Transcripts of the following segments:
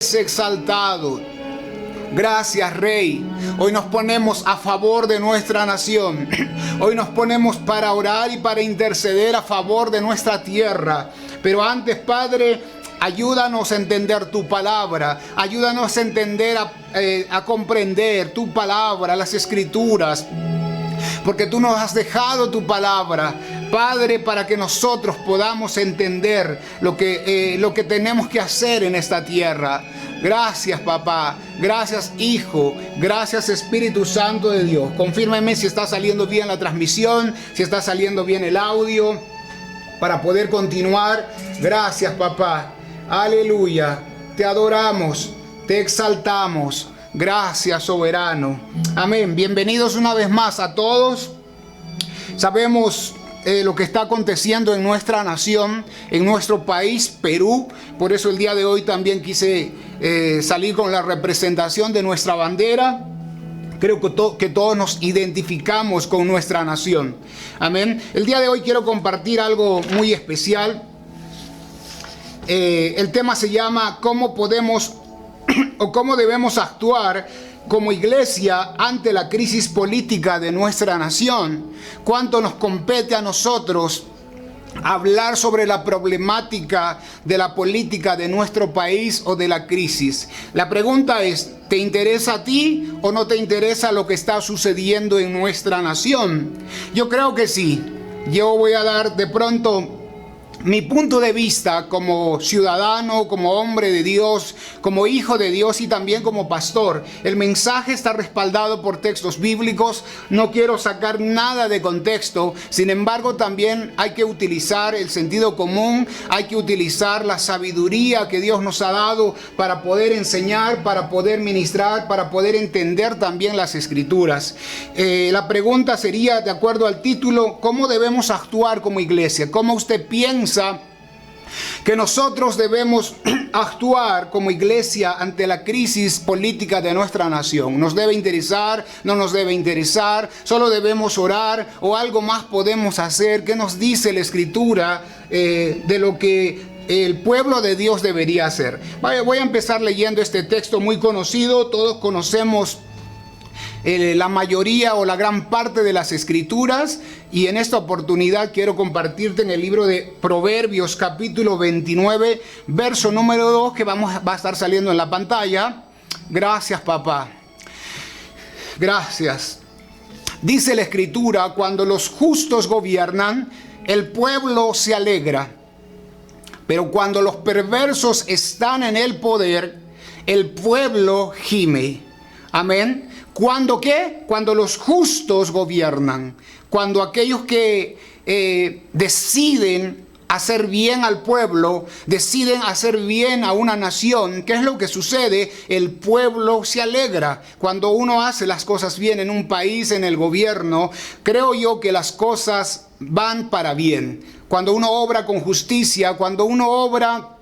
Es exaltado. Gracias, Rey. Hoy nos ponemos a favor de nuestra nación. Hoy nos ponemos para orar y para interceder a favor de nuestra tierra. Pero antes, Padre, ayúdanos a entender tu palabra. Ayúdanos a entender, a comprender tu palabra, las escrituras. Porque tú nos has dejado tu palabra, Padre, para que nosotros podamos entender lo que tenemos que hacer en esta tierra. Gracias, papá. Gracias, Hijo. Gracias, Espíritu Santo de Dios. Confírmeme si está saliendo bien la transmisión, si está saliendo bien el audio, para poder continuar. Gracias, papá. Aleluya. Te adoramos, te exaltamos. Gracias, soberano. Amén. Bienvenidos una vez más a todos. Sabemos lo que está aconteciendo en nuestra nación, en nuestro país, Perú. Por eso el día de hoy también quise salir con la representación de nuestra bandera. Creo que todos nos identificamos con nuestra nación. Amén. El día de hoy quiero compartir algo muy especial. El tema se llama ¿cómo podemos o cómo debemos actuar como iglesia ante la crisis política de nuestra nación? ¿Cuánto nos compete a nosotros hablar sobre la problemática de la política de nuestro país o de la crisis? La pregunta es, ¿te interesa a ti o no te interesa lo que está sucediendo en nuestra nación? Yo creo que sí. Yo voy a dar de pronto mi punto de vista como ciudadano, como hombre de Dios, como hijo de Dios y también como pastor. El mensaje está respaldado por textos bíblicos. No quiero sacar nada de contexto. Sin embargo, también hay que utilizar el sentido común. Hay que utilizar la sabiduría que Dios nos ha dado para poder enseñar, para poder ministrar, para poder entender también las escrituras. La pregunta sería, de acuerdo al título, ¿cómo debemos actuar como iglesia? ¿Cómo usted piensa que nosotros debemos actuar como iglesia ante la crisis política de nuestra nación? ¿Nos debe interesar? ¿No nos debe interesar? ¿Solo debemos orar? ¿O algo más podemos hacer? ¿Qué nos dice la escritura de lo que el pueblo de Dios debería hacer? Voy a empezar leyendo este texto muy conocido. Todos conocemos la mayoría o la gran parte de las escrituras, y en esta oportunidad quiero compartirte en el libro de Proverbios capítulo 29 verso número 2, que va a estar saliendo en la pantalla. Gracias, papá. Gracias. Dice la escritura: cuando los justos gobiernan, el pueblo se alegra, pero cuando los perversos están en el poder, el pueblo gime. Amén. ¿Cuándo qué? Cuando los justos gobiernan. Cuando aquellos que deciden hacer bien al pueblo, deciden hacer bien a una nación, ¿qué es lo que sucede? El pueblo se alegra. Cuando uno hace las cosas bien en un país, en el gobierno, creo yo que las cosas van para bien. Cuando uno obra con justicia, cuando uno obra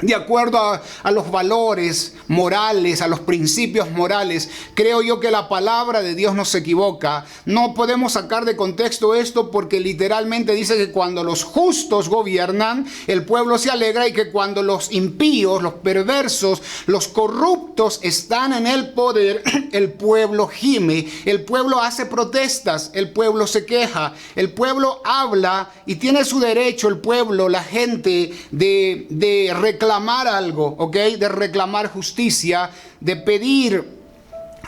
de acuerdo a los valores morales, a los principios morales, creo yo que la palabra de Dios no se equivoca. No podemos sacar de contexto esto, porque literalmente dice que cuando los justos gobiernan, el pueblo se alegra, y que cuando los impíos, los perversos, los corruptos están en el poder, el pueblo gime, el pueblo hace protestas, el pueblo se queja, el pueblo habla, y tiene su derecho el pueblo, la gente, de reclamar algo, ¿ok? De reclamar justicia, de pedir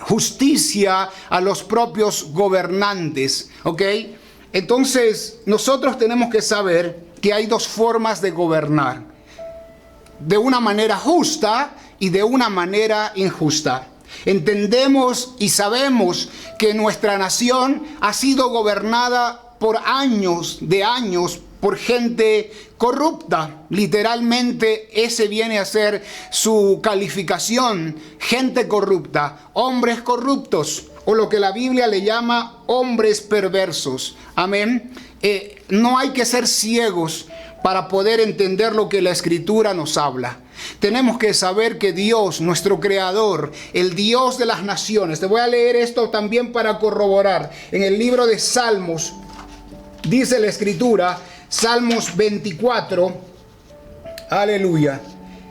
justicia a los propios gobernantes, ¿ok? Entonces, nosotros tenemos que saber que hay dos formas de gobernar: de una manera justa y de una manera injusta. Entendemos y sabemos que nuestra nación ha sido gobernada por años por gente corrupta. Literalmente ese viene a ser su calificación: gente corrupta, hombres corruptos, o lo que la Biblia le llama hombres perversos. Amén. No hay que ser ciegos para poder entender lo que la escritura nos habla. Tenemos que saber que Dios, nuestro creador, el Dios de las naciones, te voy a leer esto también para corroborar. En el libro de Salmos dice la escritura, Salmos 24, aleluya,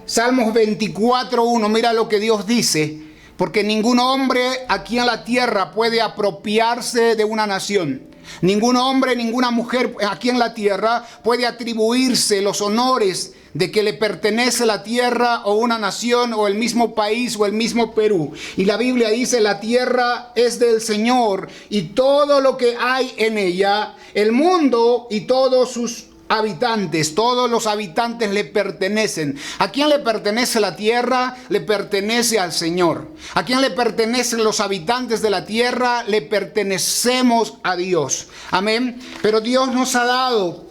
Salmos 24:1, mira lo que Dios dice. Porque ningún hombre aquí en la tierra puede apropiarse de una nación. Ningún hombre, ninguna mujer aquí en la tierra puede atribuirse los honores de que le pertenece la tierra o una nación o el mismo país o el mismo Perú. Y la Biblia dice: la tierra es del Señor y todo lo que hay en ella, el mundo y todos sus habitantes, todos los habitantes le pertenecen. ¿A quién le pertenece la tierra? Le pertenece al Señor. ¿A quién le pertenecen los habitantes de la tierra? Le pertenecemos a Dios. Amén. Pero Dios nos ha dado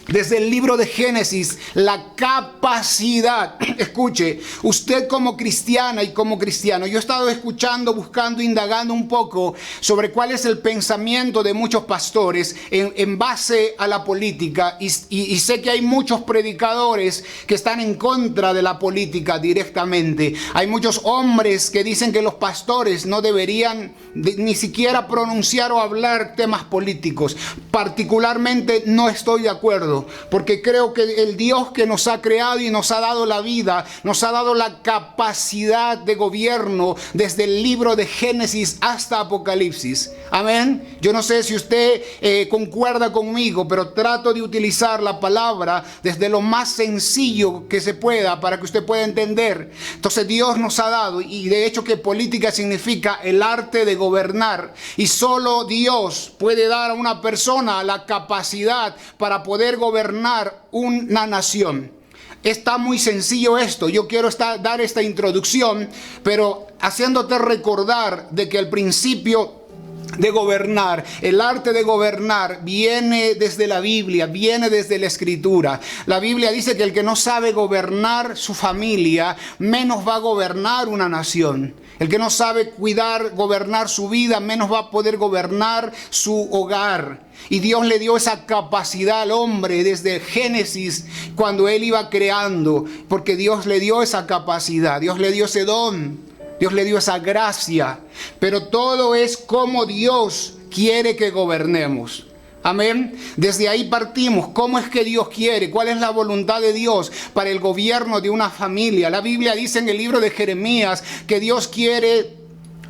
desde el libro de Génesis la capacidad, escuche, usted como cristiana y como cristiano, yo he estado escuchando, buscando, indagando un poco sobre cuál es el pensamiento de muchos pastores en base a la política y sé que hay muchos predicadores que están en contra de la política directamente. Hay muchos hombres que dicen que los pastores no deberían ni siquiera pronunciar o hablar temas políticos. Particularmente no estoy de acuerdo, porque creo que el Dios que nos ha creado y nos ha dado la vida, nos ha dado la capacidad de gobierno desde el libro de Génesis hasta Apocalipsis. Amén. Yo no sé si usted concuerda conmigo, pero trato de utilizar la palabra desde lo más sencillo que se pueda para que usted pueda entender. Entonces Dios nos ha dado, y de hecho que política significa el arte de gobernar, y solo Dios puede dar a una persona la capacidad para poder gobernar una nación. Está muy sencillo esto. Yo quiero dar esta introducción, pero haciéndote recordar de que el principio de gobernar, el arte de gobernar, viene desde la Biblia, viene desde la Escritura. La Biblia dice que el que no sabe gobernar su familia, menos va a gobernar una nación. El que no sabe gobernar su vida, menos va a poder gobernar su hogar. Y Dios le dio esa capacidad al hombre desde Génesis, cuando él iba creando, porque Dios le dio esa capacidad, Dios le dio ese don. Dios le dio esa gracia, pero todo es como Dios quiere que gobernemos. Amén. Desde ahí partimos. ¿Cómo es que Dios quiere? ¿Cuál es la voluntad de Dios para el gobierno de una familia? La Biblia dice en el libro de Jeremías que Dios quiere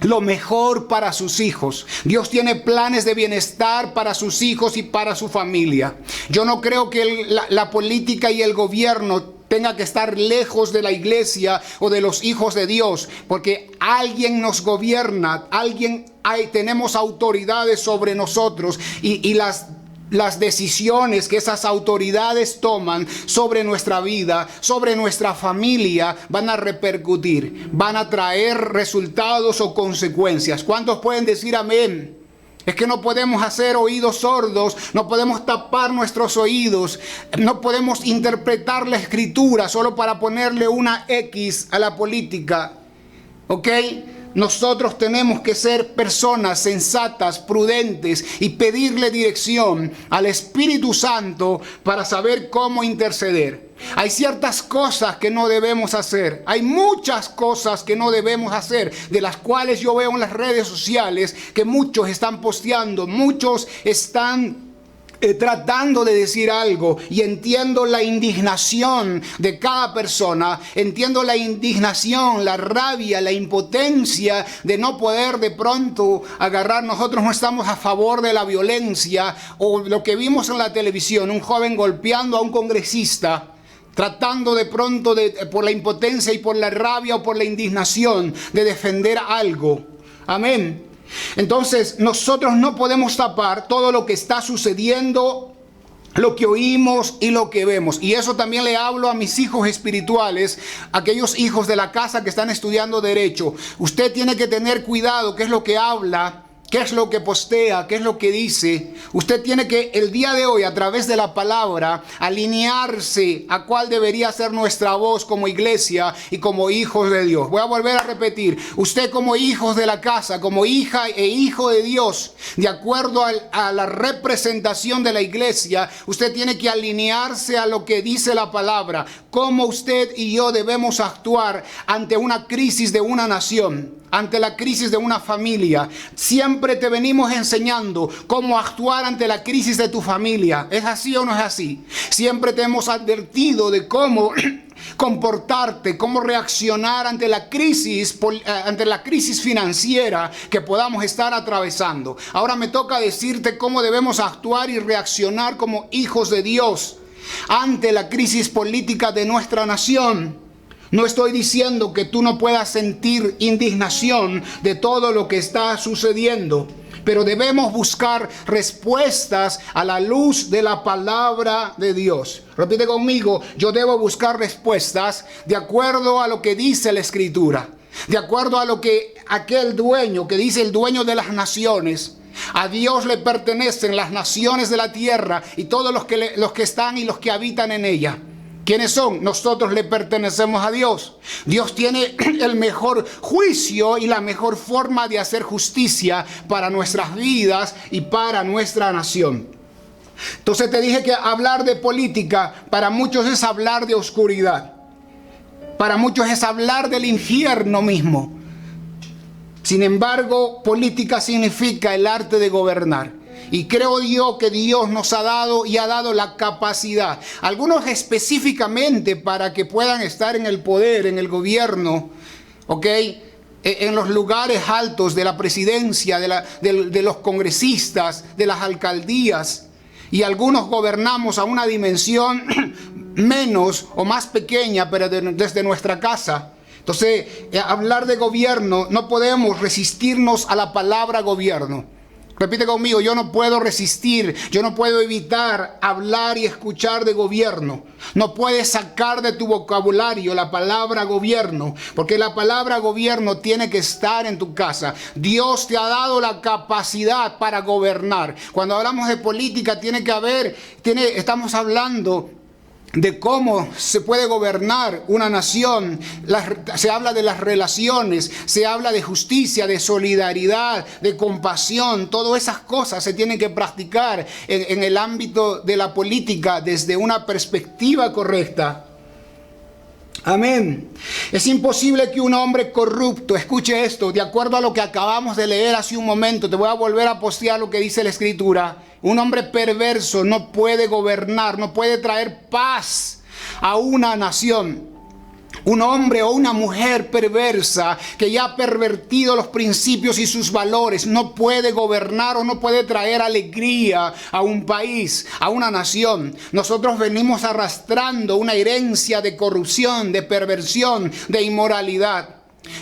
lo mejor para sus hijos. Dios tiene planes de bienestar para sus hijos y para su familia. Yo no creo que la política y el gobierno tenga que estar lejos de la iglesia o de los hijos de Dios, porque alguien nos gobierna, tenemos autoridades sobre nosotros, y las decisiones que esas autoridades toman sobre nuestra vida, sobre nuestra familia, van a repercutir, van a traer resultados o consecuencias. ¿Cuántos pueden decir amén? Es que no podemos hacer oídos sordos, no podemos tapar nuestros oídos, no podemos interpretar la Escritura solo para ponerle una X a la política, ¿ok? Nosotros tenemos que ser personas sensatas, prudentes, y pedirle dirección al Espíritu Santo para saber cómo interceder. Hay ciertas cosas que no debemos hacer. Hay muchas cosas que no debemos hacer, de las cuales yo veo en las redes sociales que muchos están posteando, muchos están tratando de decir algo, y entiendo la indignación de cada persona, entiendo la indignación, la rabia, la impotencia de no poder de pronto agarrar. Nosotros no estamos a favor de la violencia, o lo que vimos en la televisión, un joven golpeando a un congresista, tratando de pronto por la impotencia y por la rabia o por la indignación de defender algo. Amén. Entonces nosotros no podemos tapar todo lo que está sucediendo, lo que oímos y lo que vemos. Y eso también le hablo a mis hijos espirituales, aquellos hijos de la casa que están estudiando derecho. Usted tiene que tener cuidado qué es lo que habla, qué es lo que postea, qué es lo que dice. Usted tiene que el día de hoy, a través de la palabra, alinearse a cuál debería ser nuestra voz como iglesia y como hijos de Dios. Voy a volver a repetir. Usted como hijos de la casa, como hija e hijo de Dios, de acuerdo a la representación de la iglesia, usted tiene que alinearse a lo que dice la palabra. Cómo usted y yo debemos actuar ante una crisis de una nación, ante la crisis de una familia. Siempre siempre te venimos enseñando cómo actuar ante la crisis de tu familia. ¿Es así o no es así? Siempre te hemos advertido de cómo comportarte, cómo reaccionar ante la crisis financiera que podamos estar atravesando. Ahora me toca decirte cómo debemos actuar y reaccionar como hijos de Dios ante la crisis política de nuestra nación. No estoy diciendo que tú no puedas sentir indignación de todo lo que está sucediendo, pero debemos buscar respuestas a la luz de la palabra de Dios. Repite conmigo: yo debo buscar respuestas de acuerdo a lo que dice la Escritura, de acuerdo a lo que aquel dueño, que dice el dueño de las naciones. A Dios le pertenecen las naciones de la tierra y todos los que están y los que habitan en ella. ¿Quiénes son? Nosotros le pertenecemos a Dios. Dios tiene el mejor juicio y la mejor forma de hacer justicia para nuestras vidas y para nuestra nación. Entonces te dije que hablar de política para muchos es hablar de oscuridad. Para muchos es hablar del infierno mismo. Sin embargo, política significa el arte de gobernar. Y creo yo que Dios nos ha dado y ha dado la capacidad, algunos específicamente para que puedan estar en el poder, en el gobierno, ¿ok? En los lugares altos de la presidencia, de los congresistas, de las alcaldías. Y algunos gobernamos a una dimensión menos o más pequeña, pero desde nuestra casa. Entonces, hablar de gobierno, no podemos resistirnos a la palabra gobierno. Repite conmigo: yo no puedo resistir, yo no puedo evitar hablar y escuchar de gobierno. No puedes sacar de tu vocabulario la palabra gobierno, porque la palabra gobierno tiene que estar en tu casa. Dios te ha dado la capacidad para gobernar. Cuando hablamos de política estamos hablando de cómo se puede gobernar una nación. Se habla de las relaciones, se habla de justicia, de solidaridad, de compasión. Todas esas cosas se tienen que practicar en el ámbito de la política desde una perspectiva correcta. Amén. Es imposible que un hombre corrupto, escuche esto, de acuerdo a lo que acabamos de leer hace un momento, te voy a volver a postear lo que dice la Escritura. Un hombre perverso no puede gobernar, no puede traer paz a una nación. Un hombre o una mujer perversa que ya ha pervertido los principios y sus valores no puede gobernar o no puede traer alegría a un país, a una nación. Nosotros venimos arrastrando una herencia de corrupción, de perversión, de inmoralidad.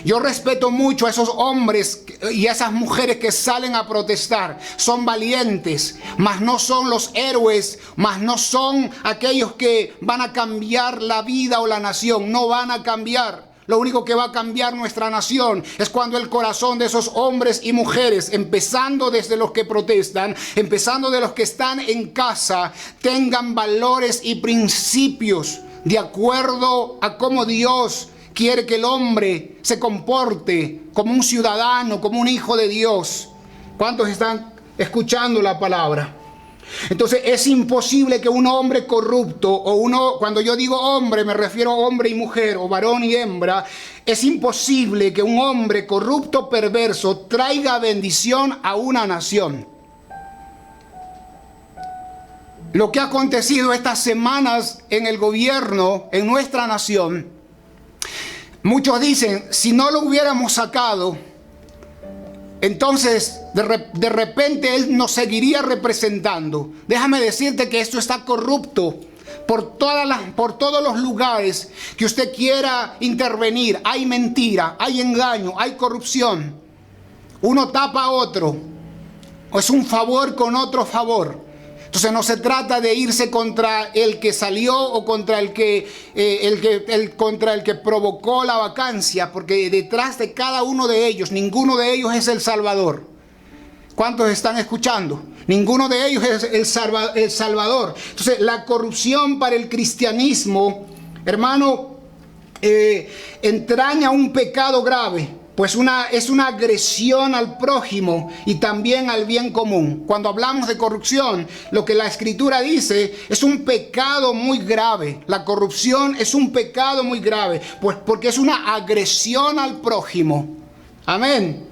Yo respeto mucho a esos hombres y a esas mujeres que salen a protestar. Son valientes, mas no son los héroes, mas no son aquellos que van a cambiar la vida o la nación. No van a cambiar. Lo único que va a cambiar nuestra nación es cuando el corazón de esos hombres y mujeres, empezando desde los que protestan, empezando de los que están en casa, tengan valores y principios de acuerdo a cómo Dios quiere que el hombre se comporte como un ciudadano, como un hijo de Dios. ¿Cuántos están escuchando la palabra? Entonces es imposible que un hombre corrupto, cuando yo digo hombre me refiero a hombre y mujer, o varón y hembra, es imposible que un hombre corrupto, perverso, traiga bendición a una nación. Lo que ha acontecido estas semanas en el gobierno, en nuestra nación, muchos dicen, si no lo hubiéramos sacado, entonces de repente él nos seguiría representando. Déjame decirte que esto está corrupto por todos los lugares que usted quiera intervenir. Hay mentira, hay engaño, hay corrupción. Uno tapa a otro. Es un favor con otro favor. Entonces no se trata de irse contra el que salió o contra el que provocó la vacancia, porque detrás de cada uno de ellos, ninguno de ellos es el Salvador. ¿Cuántos están escuchando? Ninguno de ellos es el Salvador. Entonces la corrupción para el cristianismo, hermano, entraña un pecado grave. Pues es una agresión al prójimo y también al bien común. Cuando hablamos de corrupción, lo que la Escritura dice es un pecado muy grave. La corrupción es un pecado muy grave, pues porque es una agresión al prójimo. Amén.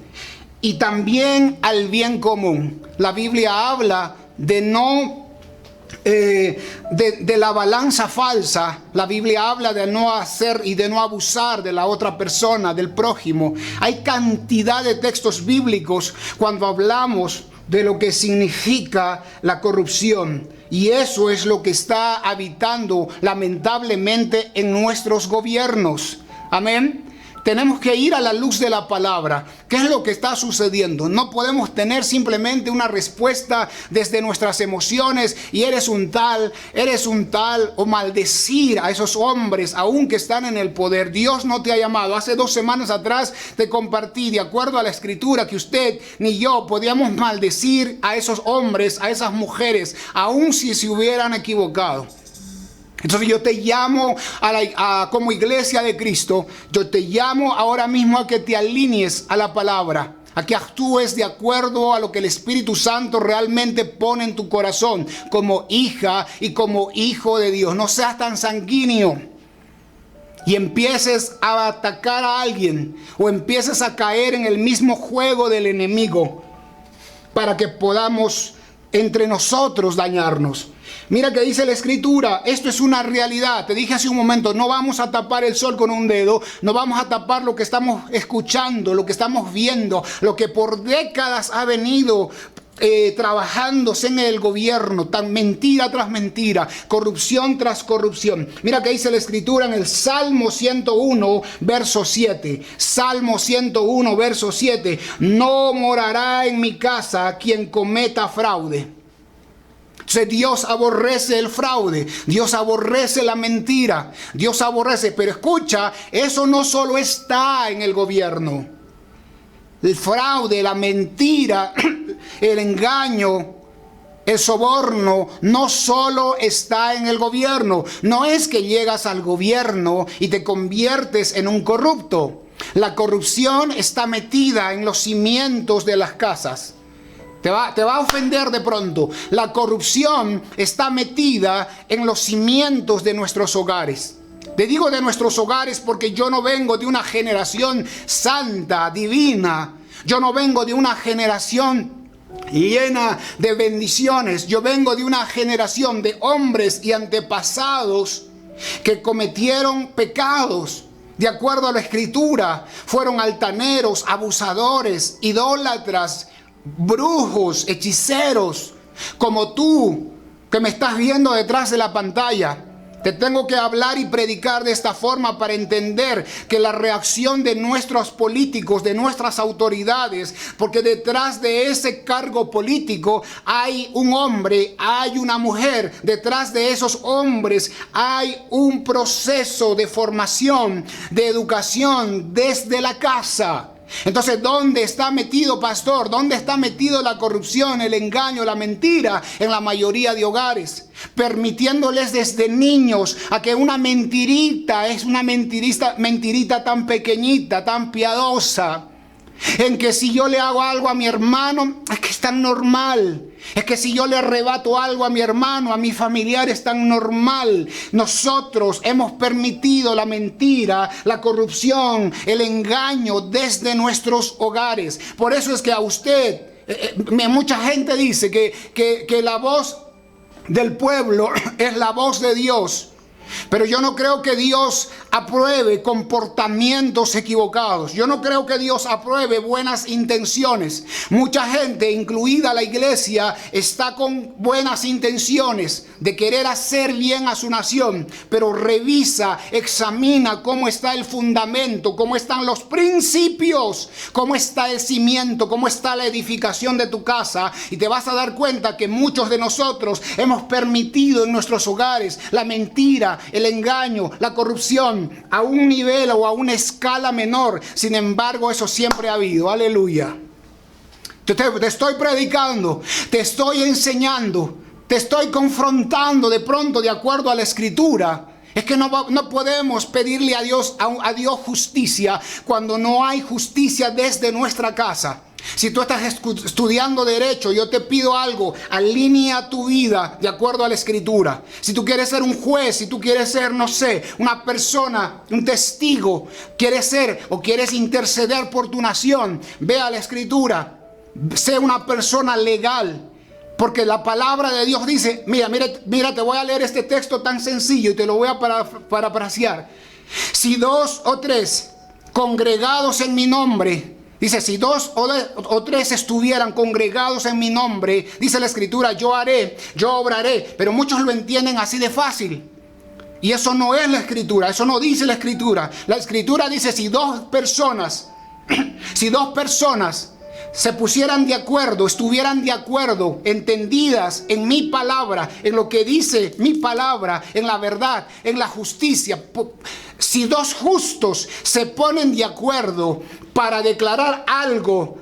y también al bien común. La Biblia habla de no de la balanza falsa. La Biblia habla de no hacer y de no abusar de la otra persona, del prójimo. Hay cantidad de textos bíblicos cuando hablamos de lo que significa la corrupción. Y eso es lo que está habitando lamentablemente en nuestros gobiernos. Amén. Tenemos que ir a la luz de la palabra. ¿Qué es lo que está sucediendo? No podemos tener simplemente una respuesta desde nuestras emociones y eres un tal, o maldecir a esos hombres aún que están en el poder. Dios no te ha llamado. Hace 2 semanas atrás te compartí, de acuerdo a la escritura, que usted ni yo podíamos maldecir a esos hombres, a esas mujeres, aún si se hubieran equivocado. Entonces yo te llamo como iglesia de Cristo, yo te llamo ahora mismo a que te alinees a la palabra, a que actúes de acuerdo a lo que el Espíritu Santo realmente pone en tu corazón, como hija y como hijo de Dios. No seas tan sanguíneo y empieces a atacar a alguien o empieces a caer en el mismo juego del enemigo para que podamos entre nosotros dañarnos. Mira que dice la escritura, esto es una realidad. Te dije hace un momento, no vamos a tapar el sol con un dedo, no vamos a tapar lo que estamos escuchando, lo que estamos viendo, lo que por décadas ha venido trabajándose en el gobierno, tan mentira tras mentira, corrupción tras corrupción. Mira que dice la escritura en el Salmo 101, verso 7. Salmo 101, verso 7. No morará en mi casa quien cometa fraude. Entonces Dios aborrece el fraude, Dios aborrece la mentira, Dios aborrece, pero escucha, eso no solo está en el gobierno. El fraude, la mentira, el engaño, el soborno no solo está en el gobierno. No es que llegas al gobierno y te conviertes en un corrupto. La corrupción está metida en los cimientos de las casas. Te va a ofender de pronto. La corrupción está metida en los cimientos de nuestros hogares. Te digo de nuestros hogares porque yo no vengo de una generación santa, divina. Yo no vengo de una generación llena de bendiciones. Yo vengo de una generación de hombres y antepasados que cometieron pecados. De acuerdo a la escritura, fueron altaneros, abusadores, idólatras, brujos, hechiceros, como tú que me estás viendo detrás de la pantalla. Te tengo que hablar y predicar de esta forma para entender que la reacción de nuestros políticos, de nuestras autoridades, porque detrás de ese cargo político hay un hombre, hay una mujer, detrás de esos hombres hay un proceso de formación, de educación desde la casa. Entonces, ¿dónde está metido, pastor? ¿Dónde está metido la corrupción, el engaño, la mentira? En la mayoría de hogares, permitiéndoles desde niños a que una mentirita es una mentirita tan pequeñita, tan piadosa, en que si yo le hago algo a mi hermano, es que es tan normal. Es que si yo le arrebato algo a mi hermano, a mi familiar, es tan normal. Nosotros hemos permitido la mentira, la corrupción, el engaño desde nuestros hogares. Por eso es que a usted, mucha gente dice que la voz del pueblo es la voz de Dios. Pero yo no creo que Dios apruebe comportamientos equivocados. Yo no creo que Dios apruebe buenas intenciones. Mucha gente, incluida la iglesia, está con buenas intenciones de querer hacer bien a su nación, pero revisa, examina cómo está el fundamento, cómo están los principios, cómo está el cimiento, cómo está la edificación de tu casa, y te vas a dar cuenta que muchos de nosotros hemos permitido en nuestros hogares la mentira, el engaño, la corrupción a un nivel o a una escala menor. Sin embargo, eso siempre ha habido. Aleluya. Te estoy predicando, te estoy enseñando, te estoy confrontando de pronto de acuerdo a la escritura Es que no podemos pedirle a Dios justicia cuando no hay justicia desde nuestra casa. Si tú estás estudiando derecho, yo te pido algo, alinea tu vida de acuerdo a la Escritura. Si tú quieres ser un juez, si tú quieres ser, no sé, una persona, un testigo, quieres ser o quieres interceder por tu nación, ve a la Escritura, sé una persona legal. Porque la palabra de Dios dice, mira, te voy a leer este texto tan sencillo y te lo voy a parafrasear. Si 2 o 3 congregados en mi nombre, dice, si 2 o 3 estuvieran congregados en mi nombre, dice la Escritura, yo haré, yo obraré. Pero muchos lo entienden así de fácil. Y eso no es la Escritura, eso no dice la Escritura. La Escritura dice, si dos personas se pusieran de acuerdo, estuvieran de acuerdo, entendidas en mi palabra, en lo que dice mi palabra, en la verdad, en la justicia. Si 2 justos se ponen de acuerdo para declarar algo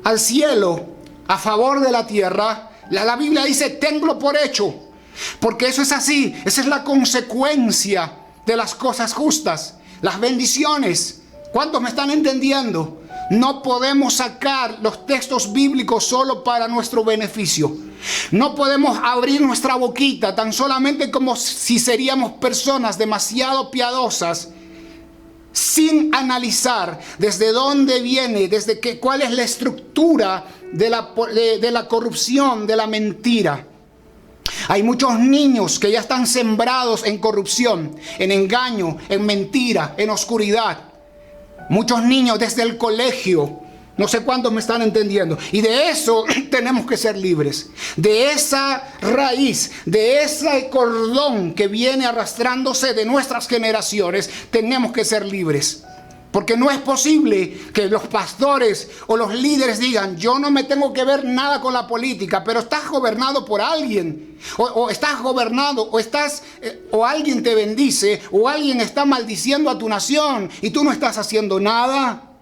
al cielo a favor de la tierra, la Biblia dice, tenlo por hecho. Porque eso es así, esa es la consecuencia de las cosas justas, las bendiciones. ¿Cuántos me están entendiendo? No podemos sacar los textos bíblicos solo para nuestro beneficio. No podemos abrir nuestra boquita tan solamente como si seríamos personas demasiado piadosas, sin analizar desde dónde viene, cuál es la estructura de la corrupción, de la mentira. Hay muchos niños que ya están sembrados en corrupción, en engaño, en mentira, en oscuridad. Muchos niños desde el colegio, no sé cuántos me están entendiendo. Y de eso tenemos que ser libres. De esa raíz, de ese cordón que viene arrastrándose de nuestras generaciones, tenemos que ser libres. Porque no es posible que los pastores o los líderes digan, yo no me tengo que ver nada con la política, pero estás gobernado por alguien. O estás gobernado, o alguien te bendice, o alguien está maldiciendo a tu nación y tú no estás haciendo nada.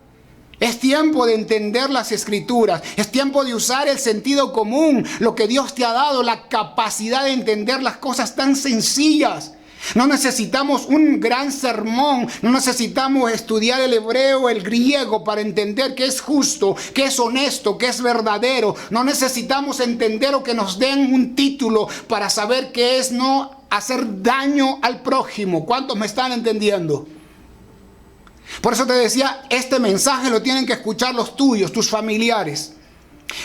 Es tiempo de entender las Escrituras, es tiempo de usar el sentido común, lo que Dios te ha dado, la capacidad de entender las cosas tan sencillas. No necesitamos un gran sermón, no necesitamos estudiar el hebreo, el griego para entender qué es justo, qué es honesto, qué es verdadero. No necesitamos entender o que nos den un título para saber qué es no hacer daño al prójimo. ¿Cuántos me están entendiendo? Por eso te decía, este mensaje lo tienen que escuchar los tuyos, tus familiares.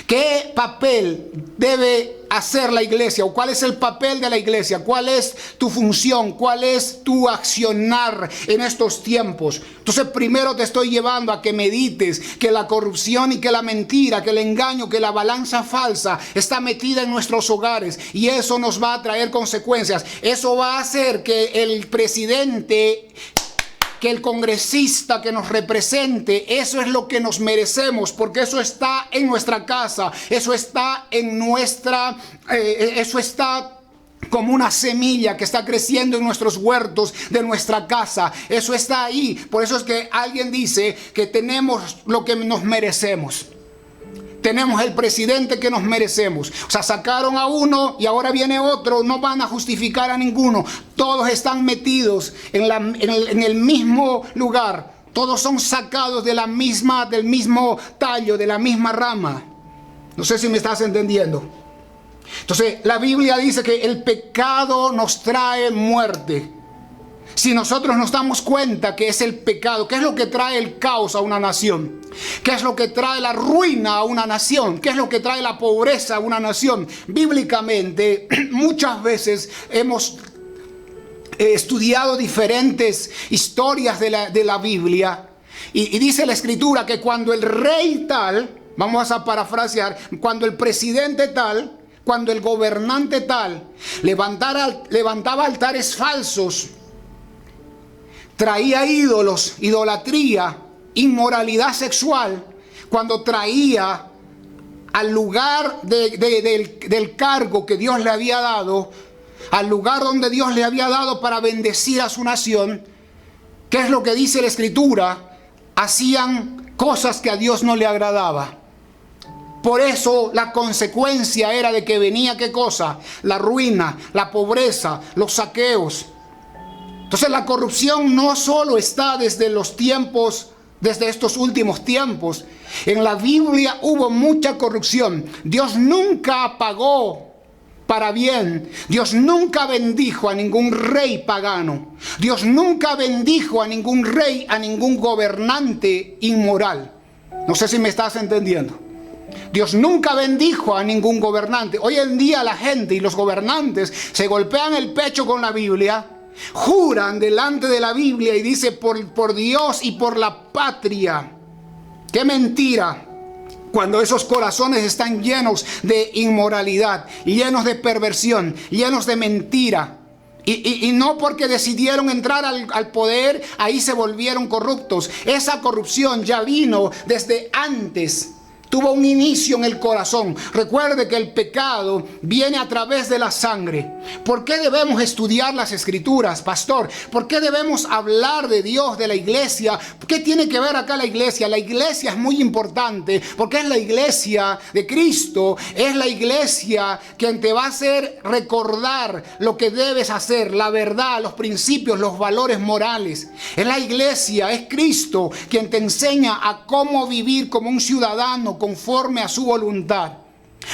¿Qué papel debe hacer la iglesia? ¿O cuál es el papel de la iglesia? ¿Cuál es tu función? ¿Cuál es tu accionar en estos tiempos? Entonces primero te estoy llevando a que medites que la corrupción y que la mentira, que el engaño, que la balanza falsa está metida en nuestros hogares. Y eso nos va a traer consecuencias. Eso va a hacer que el presidente, que el congresista que nos represente, eso es lo que nos merecemos, porque eso está en nuestra casa, eso está eso está como una semilla que está creciendo en nuestros huertos de nuestra casa. Eso está ahí. Por eso es que alguien dice que tenemos lo que nos merecemos. Tenemos el presidente que nos merecemos. O sea, sacaron a uno y ahora viene otro. No van a justificar a ninguno. Todos están metidos en el mismo lugar. Todos son sacados del mismo tallo, de la misma rama. No sé si me estás entendiendo. Entonces, la Biblia dice que el pecado nos trae muerte. Si nosotros nos damos cuenta que es el pecado, ¿qué es lo que trae el caos a una nación? ¿Qué es lo que trae la ruina a una nación? ¿Qué es lo que trae la pobreza a una nación? Bíblicamente, muchas veces hemos estudiado diferentes historias de la Biblia y dice la Escritura que cuando el rey tal, vamos a parafrasear, cuando el presidente tal, cuando el gobernante tal levantaba altares falsos, traía ídolos, idolatría, inmoralidad sexual, cuando traía al lugar del cargo que Dios le había dado, al lugar donde Dios le había dado para bendecir a su nación, ¿qué es lo que dice la Escritura? Hacían cosas que a Dios no le agradaba. Por eso la consecuencia era de que venía, ¿qué cosa? La ruina, la pobreza, los saqueos. Entonces la corrupción no solo está desde los tiempos, desde estos últimos tiempos. En la Biblia hubo mucha corrupción. Dios nunca apagó para bien. Dios nunca bendijo a ningún rey pagano. Dios nunca bendijo a ningún rey, a ningún gobernante inmoral. No sé si me estás entendiendo. Dios nunca bendijo a ningún gobernante. Hoy en día la gente y los gobernantes se golpean el pecho con la Biblia, juran delante de la Biblia y dice por Dios y por la patria. ¡Qué mentira! Cuando esos corazones están llenos de inmoralidad, llenos de perversión, llenos de mentira. Y no porque decidieron entrar al poder, ahí se volvieron corruptos. Esa corrupción ya vino desde antes. Tuvo un inicio en el corazón. Recuerde que el pecado viene a través de la sangre. ¿Por qué debemos estudiar las Escrituras, pastor? ¿Por qué debemos hablar de Dios, de la iglesia? ¿Qué tiene que ver acá la iglesia? La iglesia es muy importante porque es la iglesia de Cristo. Es la iglesia quien te va a hacer recordar lo que debes hacer, la verdad, los principios, los valores morales. Es la iglesia, es Cristo quien te enseña a cómo vivir como un ciudadano conforme a su voluntad.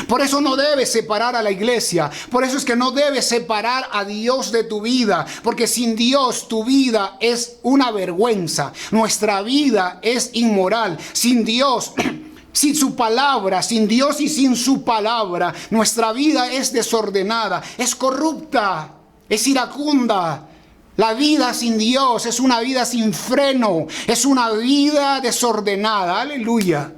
Por eso no debes separar a la iglesia. Por eso es que no debes separar a Dios de tu vida. Porque sin Dios tu vida es una vergüenza. Nuestra vida es inmoral. Sin Dios, sin su palabra, sin Dios y sin su palabra, nuestra vida es desordenada, es corrupta, es iracunda. La vida sin Dios es una vida sin freno, es una vida desordenada. Aleluya.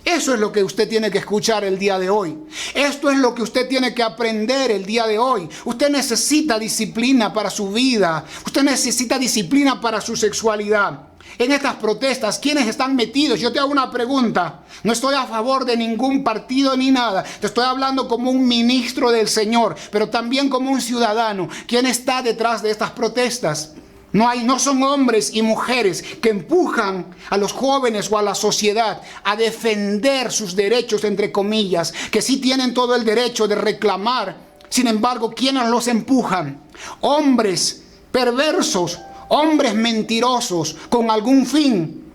Eso es lo que usted tiene que escuchar el día de hoy. Esto es lo que usted tiene que aprender el día de hoy. Usted necesita disciplina para su vida. Usted necesita disciplina para su sexualidad. En estas protestas, ¿quiénes están metidos? Yo te hago una pregunta. No estoy a favor de ningún partido ni nada. Te estoy hablando como un ministro del Señor, pero también como un ciudadano. ¿Quién está detrás de estas protestas? No son hombres y mujeres que empujan a los jóvenes o a la sociedad a defender sus derechos, entre comillas, que sí tienen todo el derecho de reclamar. Sin embargo, ¿quiénes los empujan? Hombres perversos, hombres mentirosos, con algún fin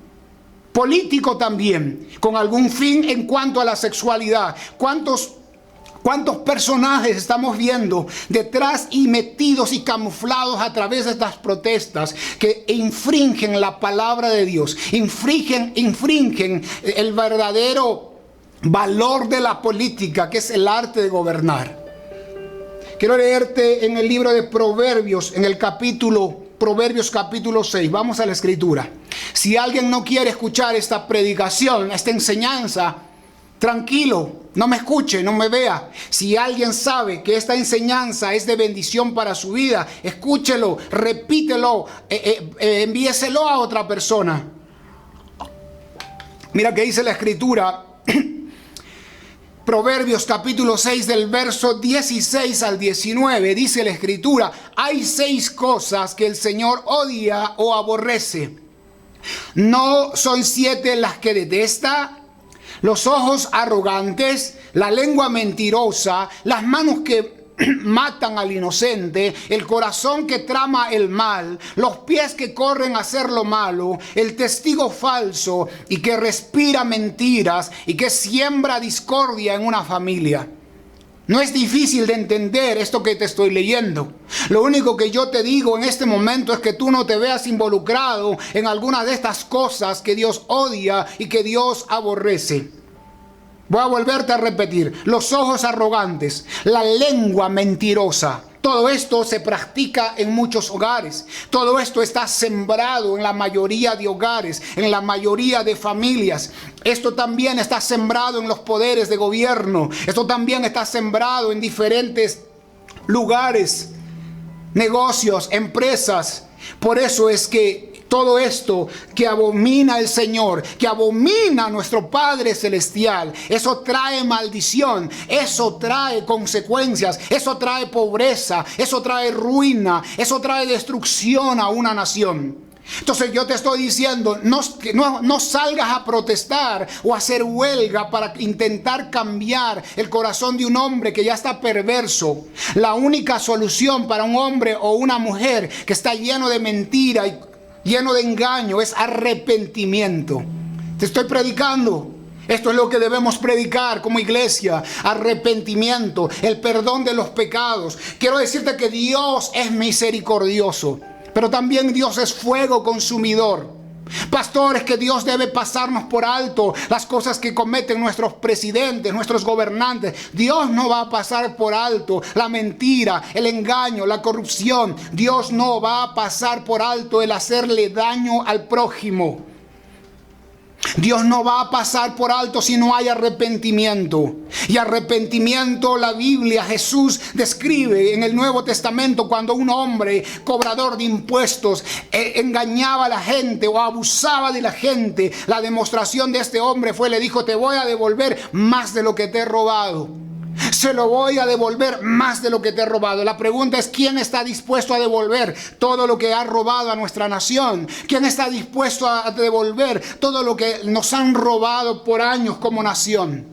político también, con algún fin en cuanto a la sexualidad. ¿Cuántos personajes estamos viendo detrás y metidos y camuflados a través de estas protestas que infringen la palabra de Dios, infringen el verdadero valor de la política, que es el arte de gobernar? Quiero leerte en el libro de Proverbios, en el Proverbios capítulo 6. Vamos a la escritura. Si alguien no quiere escuchar esta predicación, esta enseñanza, tranquilo, no me escuche, no me vea. Si alguien sabe que esta enseñanza es de bendición para su vida, escúchelo, repítelo, envíeselo a otra persona. Mira que dice la escritura, Proverbios capítulo 6 del verso 16 al 19, dice la escritura: hay 6 cosas que el Señor odia o aborrece. ¿No son 7 las que detesta? Los ojos arrogantes, la lengua mentirosa, las manos que matan al inocente, el corazón que trama el mal, los pies que corren a hacer lo malo, el testigo falso y que respira mentiras y que siembra discordia en una familia. No es difícil de entender esto que te estoy leyendo. Lo único que yo te digo en este momento es que tú no te veas involucrado en alguna de estas cosas que Dios odia y que Dios aborrece. Voy a volverte a repetir: los ojos arrogantes, la lengua mentirosa. Todo esto se practica en muchos hogares. Todo esto está sembrado en la mayoría de hogares, en la mayoría de familias. Esto también está sembrado en los poderes de gobierno. Esto también está sembrado en diferentes lugares, negocios, empresas. Por eso es que todo esto que abomina el Señor, que abomina nuestro Padre Celestial, eso trae maldición, eso trae consecuencias, eso trae pobreza, eso trae ruina, eso trae destrucción a una nación. Entonces yo te estoy diciendo, no salgas a protestar o a hacer huelga para intentar cambiar el corazón de un hombre que ya está perverso. La única solución para un hombre o una mujer que está lleno de mentira y lleno de engaño es arrepentimiento. Te estoy predicando. Esto es lo que debemos predicar como iglesia: arrepentimiento, el perdón de los pecados. Quiero decirte que Dios es misericordioso, pero también Dios es fuego consumidor. Pastores, que Dios debe pasarnos por alto las cosas que cometen nuestros presidentes, nuestros gobernantes. Dios no va a pasar por alto la mentira, el engaño, la corrupción. Dios no va a pasar por alto el hacerle daño al prójimo. Dios no va a pasar por alto si no hay arrepentimiento. Y arrepentimiento, la Biblia, Jesús describe en el Nuevo Testamento cuando un hombre cobrador de impuestos engañaba a la gente o abusaba de la gente. La demostración de este hombre le dijo: te voy a devolver más de lo que te he robado. Se lo voy a devolver más de lo que te he robado. La pregunta es: ¿quién está dispuesto a devolver todo lo que ha robado a nuestra nación? ¿Quién está dispuesto a devolver todo lo que nos han robado por años como nación?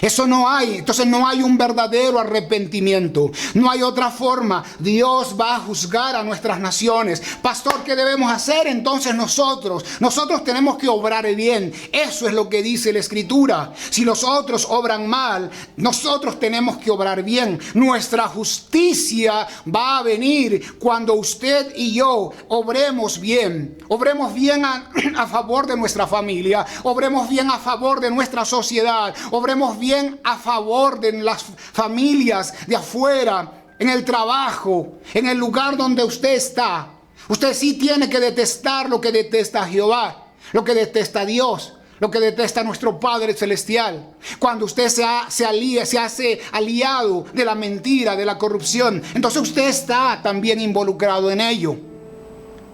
Eso no hay. Entonces no hay un verdadero arrepentimiento. No hay otra forma. Dios va a juzgar a nuestras naciones. Pastor, ¿qué debemos hacer entonces nosotros? Nosotros tenemos que obrar bien. Eso es lo que dice la Escritura. Si los otros obran mal, nosotros tenemos que obrar bien. Nuestra justicia va a venir cuando usted y yo obremos bien. Obremos bien a favor de nuestra familia. Obremos bien a favor de nuestra sociedad. Obremos bien a favor de las familias de afuera, en el trabajo, en el lugar donde usted está. Usted sí tiene que detestar lo que detesta Jehová, lo que detesta Dios, lo que detesta nuestro Padre Celestial. Cuando usted se hace aliado de la mentira, de la corrupción, entonces usted está también involucrado en ello.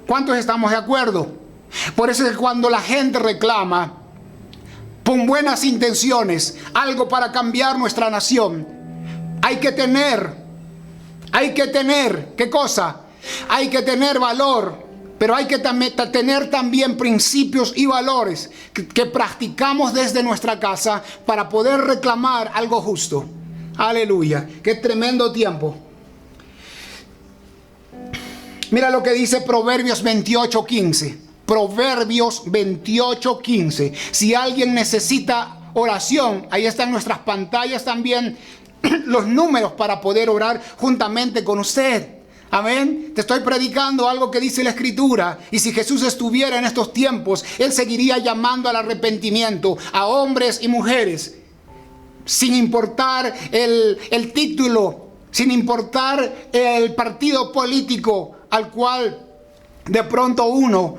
¿Cuántos estamos de acuerdo? Por eso es que cuando la gente reclama con buenas intenciones algo para cambiar nuestra nación, hay que tener, ¿qué cosa? Hay que tener valor, pero hay que tener también principios y valores que practicamos desde nuestra casa para poder reclamar algo justo. Aleluya, qué tremendo tiempo. Mira lo que dice Proverbios 28:15. Proverbios 28:15. Si alguien necesita oración, ahí están nuestras pantallas también los números para poder orar juntamente con usted. Amén. Te estoy predicando algo que dice la Escritura. Y si Jesús estuviera en estos tiempos, Él seguiría llamando al arrepentimiento a hombres y mujeres, sin importar el título, sin importar el partido político al cual de pronto uno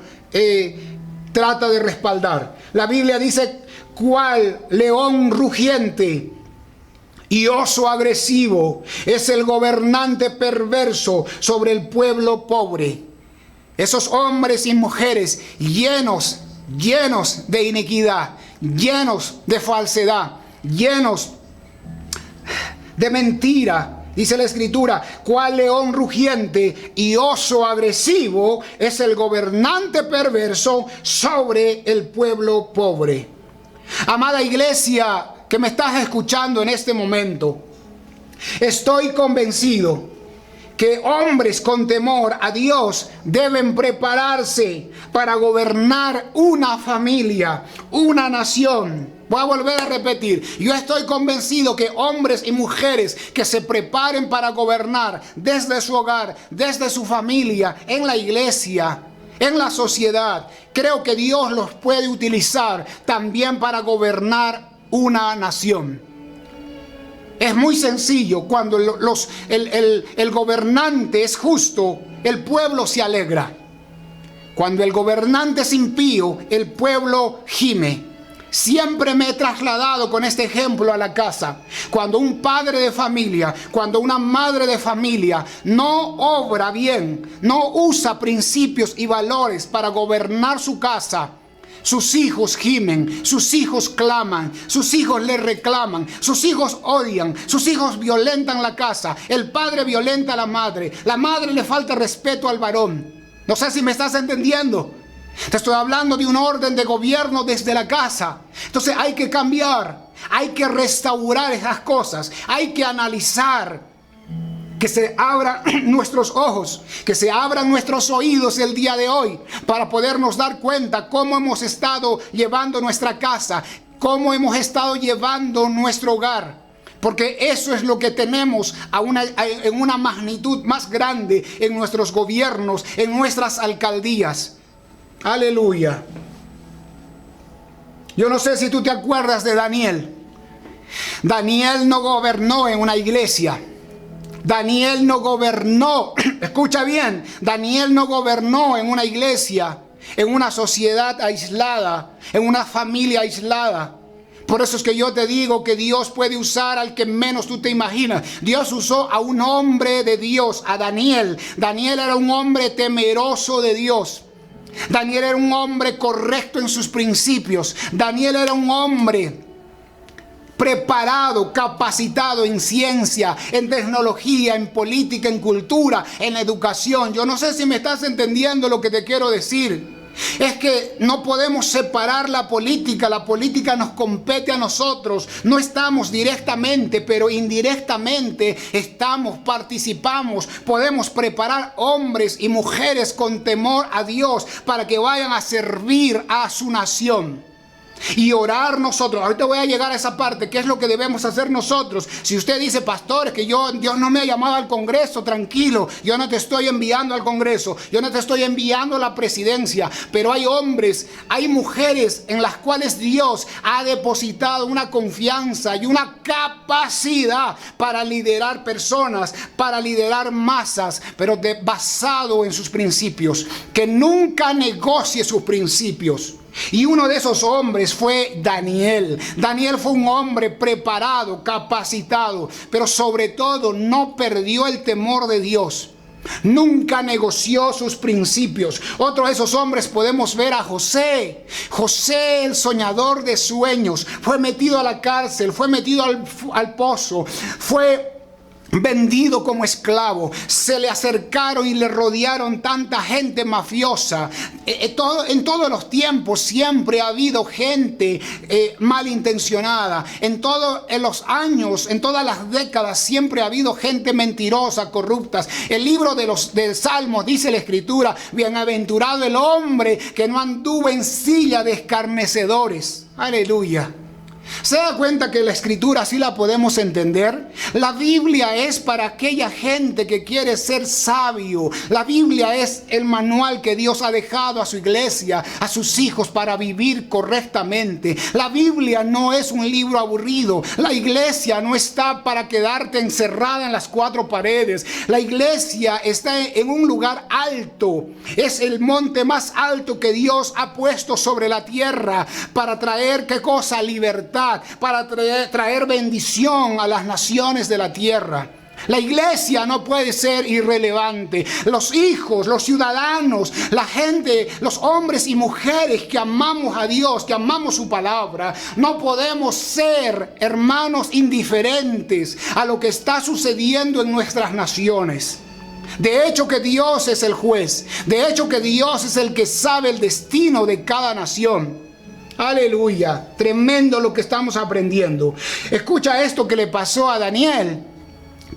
trata de respaldar. La Biblia dice: cual león rugiente y oso agresivo es el gobernante perverso sobre el pueblo pobre. Esos hombres y mujeres llenos de iniquidad, llenos de falsedad, llenos de mentira. Dice la Escritura: cual león rugiente y oso agresivo es el gobernante perverso sobre el pueblo pobre. Amada iglesia que me estás escuchando en este momento, estoy convencido que hombres con temor a Dios deben prepararse para gobernar una familia, una nación. Voy a volver a repetir: yo estoy convencido que hombres y mujeres que se preparen para gobernar desde su hogar, desde su familia, en la iglesia, en la sociedad, creo que Dios los puede utilizar también para gobernar una nación. Es muy sencillo. Cuando el gobernante es justo, el pueblo se alegra. Cuando el gobernante es impío, el pueblo gime. Siempre me he trasladado con este ejemplo a la casa. Cuando un padre de familia, cuando una madre de familia no obra bien, no usa principios y valores para gobernar su casa, sus hijos gimen, sus hijos claman, sus hijos le reclaman, sus hijos odian, sus hijos violentan la casa, el padre violenta a la madre le falta respeto al varón. No sé si me estás entendiendo. Te estoy hablando de un orden de gobierno desde la casa. Entonces hay que cambiar, hay que restaurar esas cosas, hay que analizar, que se abran nuestros ojos, que se abran nuestros oídos el día de hoy para podernos dar cuenta cómo hemos estado llevando nuestra casa, cómo hemos estado llevando nuestro hogar. Porque eso es lo que tenemos en una magnitud más grande en nuestros gobiernos, en nuestras alcaldías. Aleluya. Yo no sé si tú te acuerdas de Daniel. Daniel no gobernó en una iglesia. Daniel no gobernó, escucha bien, Daniel no gobernó en una iglesia, en una sociedad aislada, en una familia aislada. Por eso es que yo te digo que Dios puede usar al que menos tú te imaginas. Dios usó a un hombre de Dios, a Daniel. Daniel era un hombre temeroso de Dios. Daniel era un hombre correcto en sus principios. Daniel era un hombre preparado, capacitado en ciencia, en tecnología, en política, en cultura, en educación. Yo no sé si me estás entendiendo lo que te quiero decir. Es que no podemos separar la política nos compete a nosotros. No estamos directamente, pero indirectamente participamos. Podemos preparar hombres y mujeres con temor a Dios para que vayan a servir a su nación. Y orar nosotros. Ahorita voy a llegar a esa parte. ¿Qué es lo que debemos hacer nosotros? Si usted dice, pastor, es que Dios no me ha llamado al Congreso, tranquilo. Yo no te estoy enviando al Congreso. Yo no te estoy enviando a la presidencia. Pero hay hombres, hay mujeres en las cuales Dios ha depositado una confianza y una capacidad para liderar personas, para liderar masas, pero basado en sus principios. Que nunca negocie sus principios. Y uno de esos hombres fue Daniel. Daniel fue un hombre preparado, capacitado, pero sobre todo no perdió el temor de Dios. Nunca negoció sus principios. Otro de esos hombres podemos ver a José. José, el soñador de sueños, fue metido a la cárcel, fue metido al pozo, fue vendido como esclavo. Se le acercaron y le rodearon tanta gente mafiosa. En todos los tiempos siempre ha habido gente malintencionada. En los años, en todas las décadas siempre ha habido gente mentirosa, corrupta. El libro del Salmos dice la Escritura: bienaventurado el hombre que no anduvo en silla de escarnecedores. Aleluya. ¿Se da cuenta que la Escritura sí la podemos entender? La Biblia es para aquella gente que quiere ser sabio. La Biblia es el manual que Dios ha dejado a su iglesia, a sus hijos, para vivir correctamente. La Biblia no es un libro aburrido. La iglesia no está para quedarte encerrada en las cuatro paredes. La iglesia está en un lugar alto. Es el monte más alto que Dios ha puesto sobre la tierra para traer, ¿qué cosa? Libertad. Para traer bendición a las naciones de la tierra. La iglesia no puede ser irrelevante. Los hijos, los ciudadanos, la gente, los hombres y mujeres que amamos a Dios, que amamos su palabra, no podemos ser, hermanos, indiferentes a lo que está sucediendo en nuestras naciones. De hecho que Dios es el juez. De hecho que Dios es el que sabe el destino de cada nación. Aleluya, tremendo lo que estamos aprendiendo. Escucha esto que le pasó a Daniel.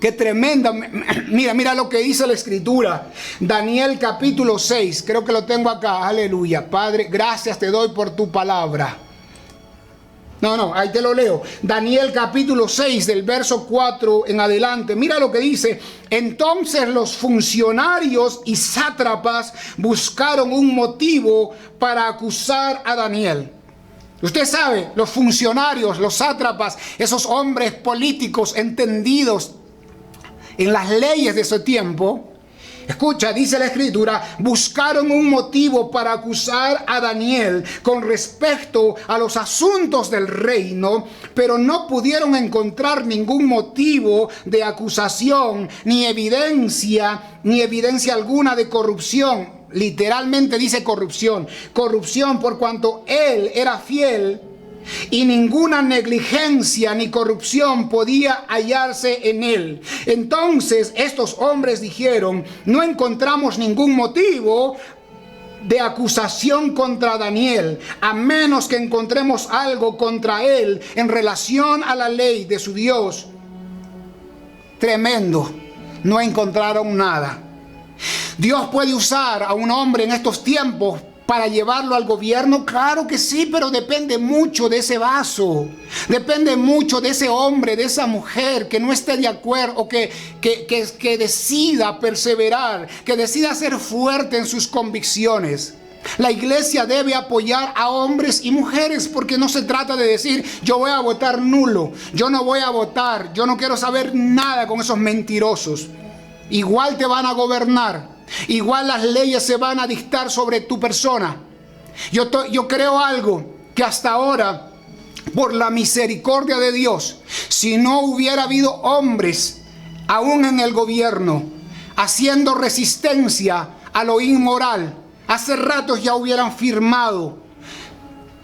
Qué tremenda. Mira lo que dice la Escritura. Daniel capítulo 6, creo que lo tengo acá. Aleluya, Padre, gracias te doy por tu palabra. Ahí te lo leo. Daniel capítulo 6 del verso 4 en adelante. Mira lo que dice. Entonces los funcionarios y sátrapas buscaron un motivo para acusar a Daniel. Usted sabe, los funcionarios, los sátrapas, esos hombres políticos entendidos en las leyes de ese tiempo, escucha, dice la Escritura, buscaron un motivo para acusar a Daniel con respecto a los asuntos del reino, pero no pudieron encontrar ningún motivo de acusación, ni evidencia alguna de corrupción. Literalmente dice corrupción por cuanto él era fiel y ninguna negligencia ni corrupción podía hallarse en él. Entonces estos hombres dijeron: no encontramos ningún motivo de acusación contra Daniel, a menos que encontremos algo contra él en relación a la ley de su Dios. Tremendo, no encontraron nada. ¿Dios puede usar a un hombre en estos tiempos para llevarlo al gobierno? Claro que sí, pero depende mucho de ese vaso. Depende mucho de ese hombre, de esa mujer que no esté de acuerdo, o que decida perseverar, que decida ser fuerte en sus convicciones. La iglesia debe apoyar a hombres y mujeres, porque no se trata de decir: yo voy a votar nulo, yo no voy a votar, yo no quiero saber nada con esos mentirosos. Igual te van a gobernar. Igual las leyes se van a dictar sobre tu persona. Yo creo algo, que hasta ahora, por la misericordia de Dios, si no hubiera habido hombres aún en el gobierno haciendo resistencia a lo inmoral, hace rato ya hubieran firmado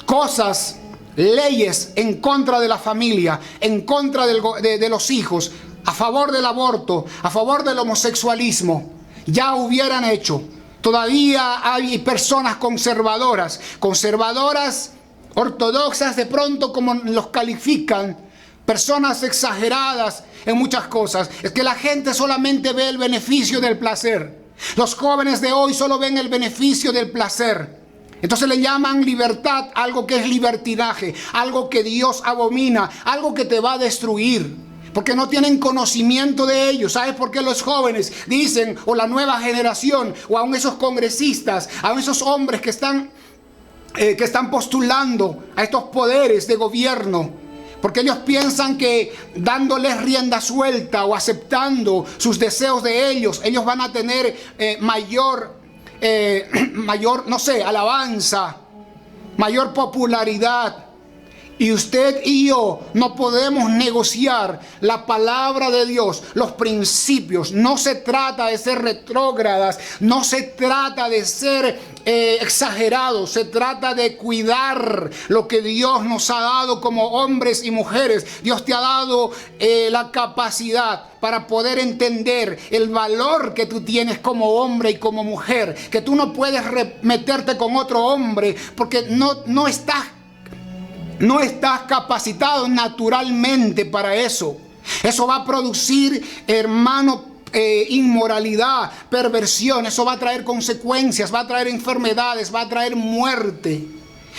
cosas, leyes en contra de la familia, en contra de los hijos, a favor del aborto, a favor del homosexualismo. Ya hubieran hecho. Todavía hay personas conservadoras, ortodoxas de pronto, como los califican, personas exageradas en muchas cosas. Es que la gente solamente ve el beneficio del placer. Los jóvenes de hoy solo ven el beneficio del placer. Entonces le llaman libertad algo que es libertinaje, algo que Dios abomina, algo que te va a destruir. Porque no tienen conocimiento de ello. ¿Sabes por qué los jóvenes dicen, o la nueva generación, o aún esos congresistas, aún esos hombres que están postulando a estos poderes de gobierno? Porque ellos piensan que dándoles rienda suelta o aceptando sus deseos de ellos van a tener mayor, no sé, alabanza, mayor popularidad. Y usted y yo no podemos negociar la palabra de Dios, los principios. No se trata de ser retrógradas, no se trata de ser exagerados, se trata de cuidar lo que Dios nos ha dado como hombres y mujeres. Dios te ha dado la capacidad para poder entender el valor que tú tienes como hombre y como mujer, que tú no puedes meterte con otro hombre porque no estás capacitado naturalmente para eso. Eso va a producir, hermano, inmoralidad, perversión. Eso va a traer consecuencias, va a traer enfermedades, va a traer muerte.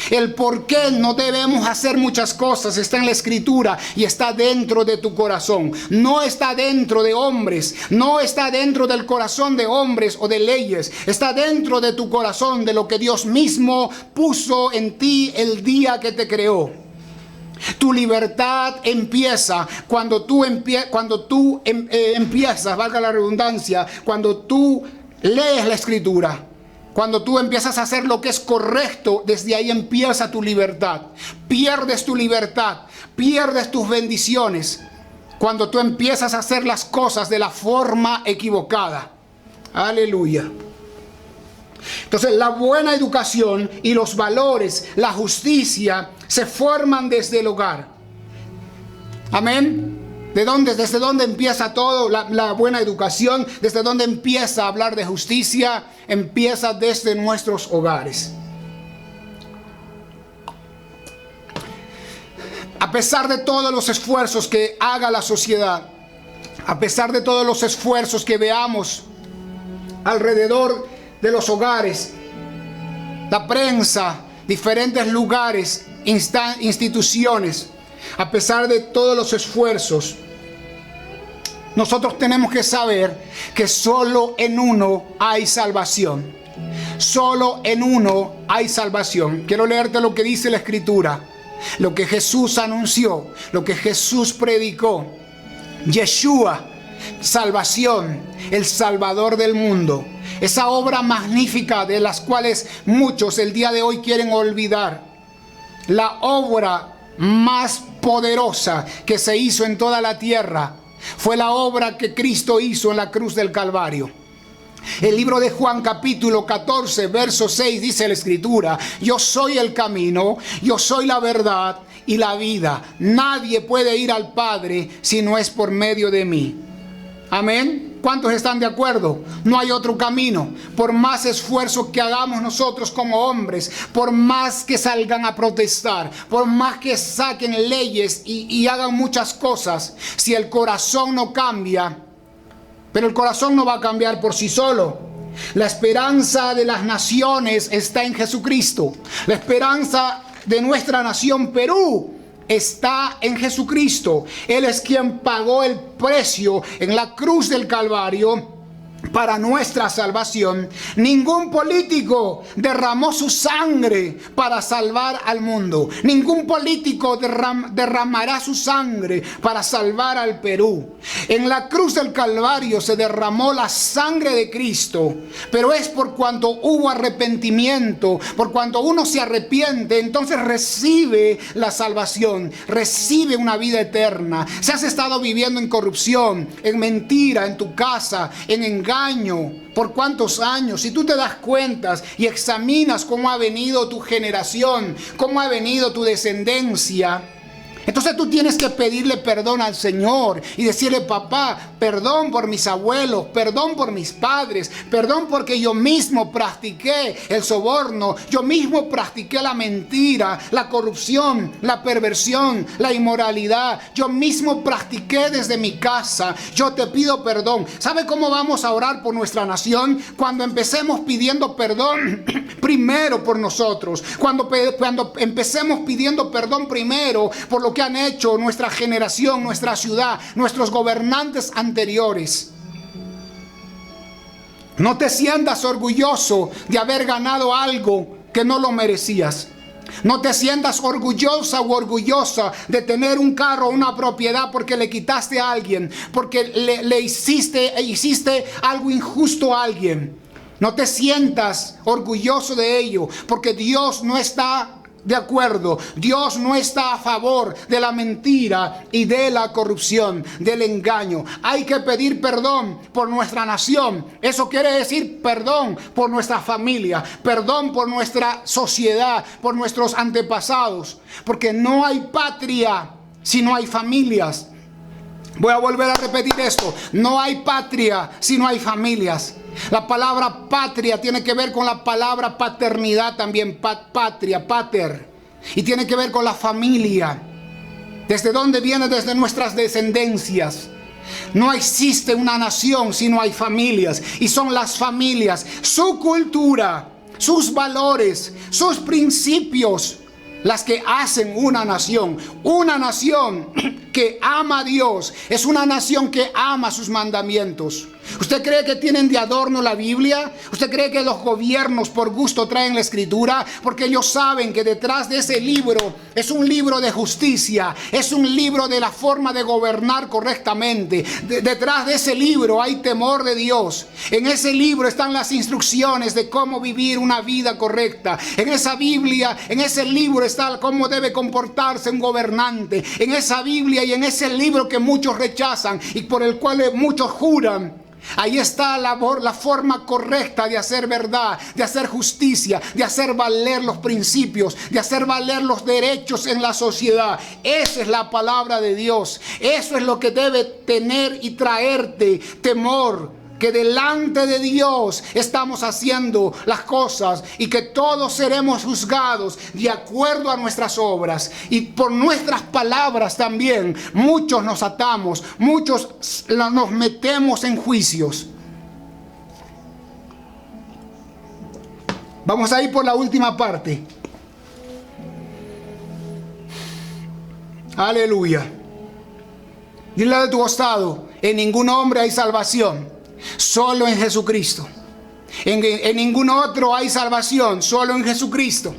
El por qué no debemos hacer muchas cosas está en la Escritura y está dentro de tu corazón. No está dentro de hombres, no está dentro del corazón de hombres o de leyes. Está dentro de tu corazón, de lo que Dios mismo puso en ti el día que te creó. Tu libertad empieza cuando tú empiezas, valga la redundancia, cuando tú lees la Escritura. Cuando tú empiezas a hacer lo que es correcto, desde ahí empieza tu libertad. Pierdes tu libertad, pierdes tus bendiciones cuando tú empiezas a hacer las cosas de la forma equivocada. Aleluya. Entonces, la buena educación y los valores, la justicia, se forman desde el hogar. Amén. ¿Desde dónde empieza todo? La buena educación, ¿desde dónde empieza a hablar de justicia? Empieza desde nuestros hogares. A pesar de todos los esfuerzos que haga la sociedad, a pesar de todos los esfuerzos que veamos alrededor de los hogares, la prensa, diferentes lugares, instituciones, a pesar de todos los esfuerzos, nosotros tenemos que saber que solo en uno hay salvación. Solo en uno hay salvación. Quiero leerte lo que dice la Escritura, lo que Jesús anunció, lo que Jesús predicó. Yeshua, salvación, el Salvador del mundo. Esa obra magnífica de las cuales muchos el día de hoy quieren olvidar. La obra más poderosa que se hizo en toda la tierra fue la obra que Cristo hizo en la cruz del Calvario. El libro de Juan capítulo 14 verso 6 dice la Escritura: yo soy el camino, yo soy la verdad y la vida. Nadie puede ir al Padre si no es por medio de mí. Amén. ¿Cuántos están de acuerdo? No hay otro camino. Por más esfuerzo que hagamos nosotros como hombres, por más que salgan a protestar, por más que saquen leyes y hagan muchas cosas, si el corazón no cambia, pero el corazón no va a cambiar por sí solo. La esperanza de las naciones está en Jesucristo. La esperanza de nuestra nación Perú está en Jesucristo. Él es quien pagó el precio en la cruz del Calvario para nuestra salvación. Ningún político derramó su sangre para salvar al mundo. Ningún político derramará su sangre para salvar al Perú. En la cruz del Calvario se derramó la sangre de Cristo, pero es por cuanto hubo arrepentimiento, por cuanto uno se arrepiente, entonces recibe la salvación, recibe una vida eterna. Si has estado viviendo en corrupción, en mentira, en tu casa, en engaño, ¿por cuántos años? Si tú te das cuenta y examinas cómo ha venido tu generación, cómo ha venido tu descendencia, entonces tú tienes que pedirle perdón al Señor y decirle: papá, perdón por mis abuelos, perdón por mis padres, perdón porque yo mismo practiqué el soborno, yo mismo practiqué la mentira, la corrupción, la perversión, la inmoralidad, yo mismo practiqué desde mi casa. Yo te pido perdón. ¿Sabe cómo vamos a orar por nuestra nación? Cuando empecemos pidiendo perdón primero por nosotros, cuando empecemos pidiendo perdón primero por lo que han hecho nuestra generación, nuestra ciudad, nuestros gobernantes anteriores. No te sientas orgulloso de haber ganado algo que no lo merecías. No te sientas orgullosa o orgullosa de tener un carro o una propiedad porque le quitaste a alguien, porque le hiciste algo injusto a alguien. No te sientas orgulloso de ello, porque Dios no está de acuerdo. Dios no está a favor de la mentira y de la corrupción, del engaño. Hay que pedir perdón por nuestra nación. Eso quiere decir perdón por nuestra familia, perdón por nuestra sociedad, por nuestros antepasados, porque no hay patria si no hay familias. Voy a volver a repetir esto: no hay patria si no hay familias. La palabra patria tiene que ver con la palabra paternidad también, patria, pater, y tiene que ver con la familia. ¿Desde dónde viene? Desde nuestras descendencias. No existe una nación si no hay familias, y son las familias, su cultura, sus valores, sus principios, las que hacen una nación. Una nación que ama a Dios es una nación que ama sus mandamientos. ¿Usted cree que tienen de adorno la Biblia? ¿Usted cree que los gobiernos por gusto traen la Escritura? Porque ellos saben que detrás de ese libro es un libro de justicia, es un libro de la forma de gobernar correctamente. Detrás de ese libro hay temor de Dios. En ese libro están las instrucciones de cómo vivir una vida correcta. En esa Biblia, en ese libro está cómo debe comportarse un gobernante. En esa Biblia y en ese libro que muchos rechazan y por el cual muchos juran, ahí está la forma correcta de hacer verdad, de hacer justicia, de hacer valer los principios, de hacer valer los derechos en la sociedad. Esa es la palabra de Dios. Eso es lo que debe tener y traerte temor, que delante de Dios estamos haciendo las cosas y que todos seremos juzgados de acuerdo a nuestras obras, y por nuestras palabras también muchos nos atamos, muchos nos metemos en juicios. Vamos a ir por la última parte. Aleluya. Dile de tu costado: en ningún hombre hay salvación, solo en Jesucristo. En ningún otro hay salvación, solo en Jesucristo.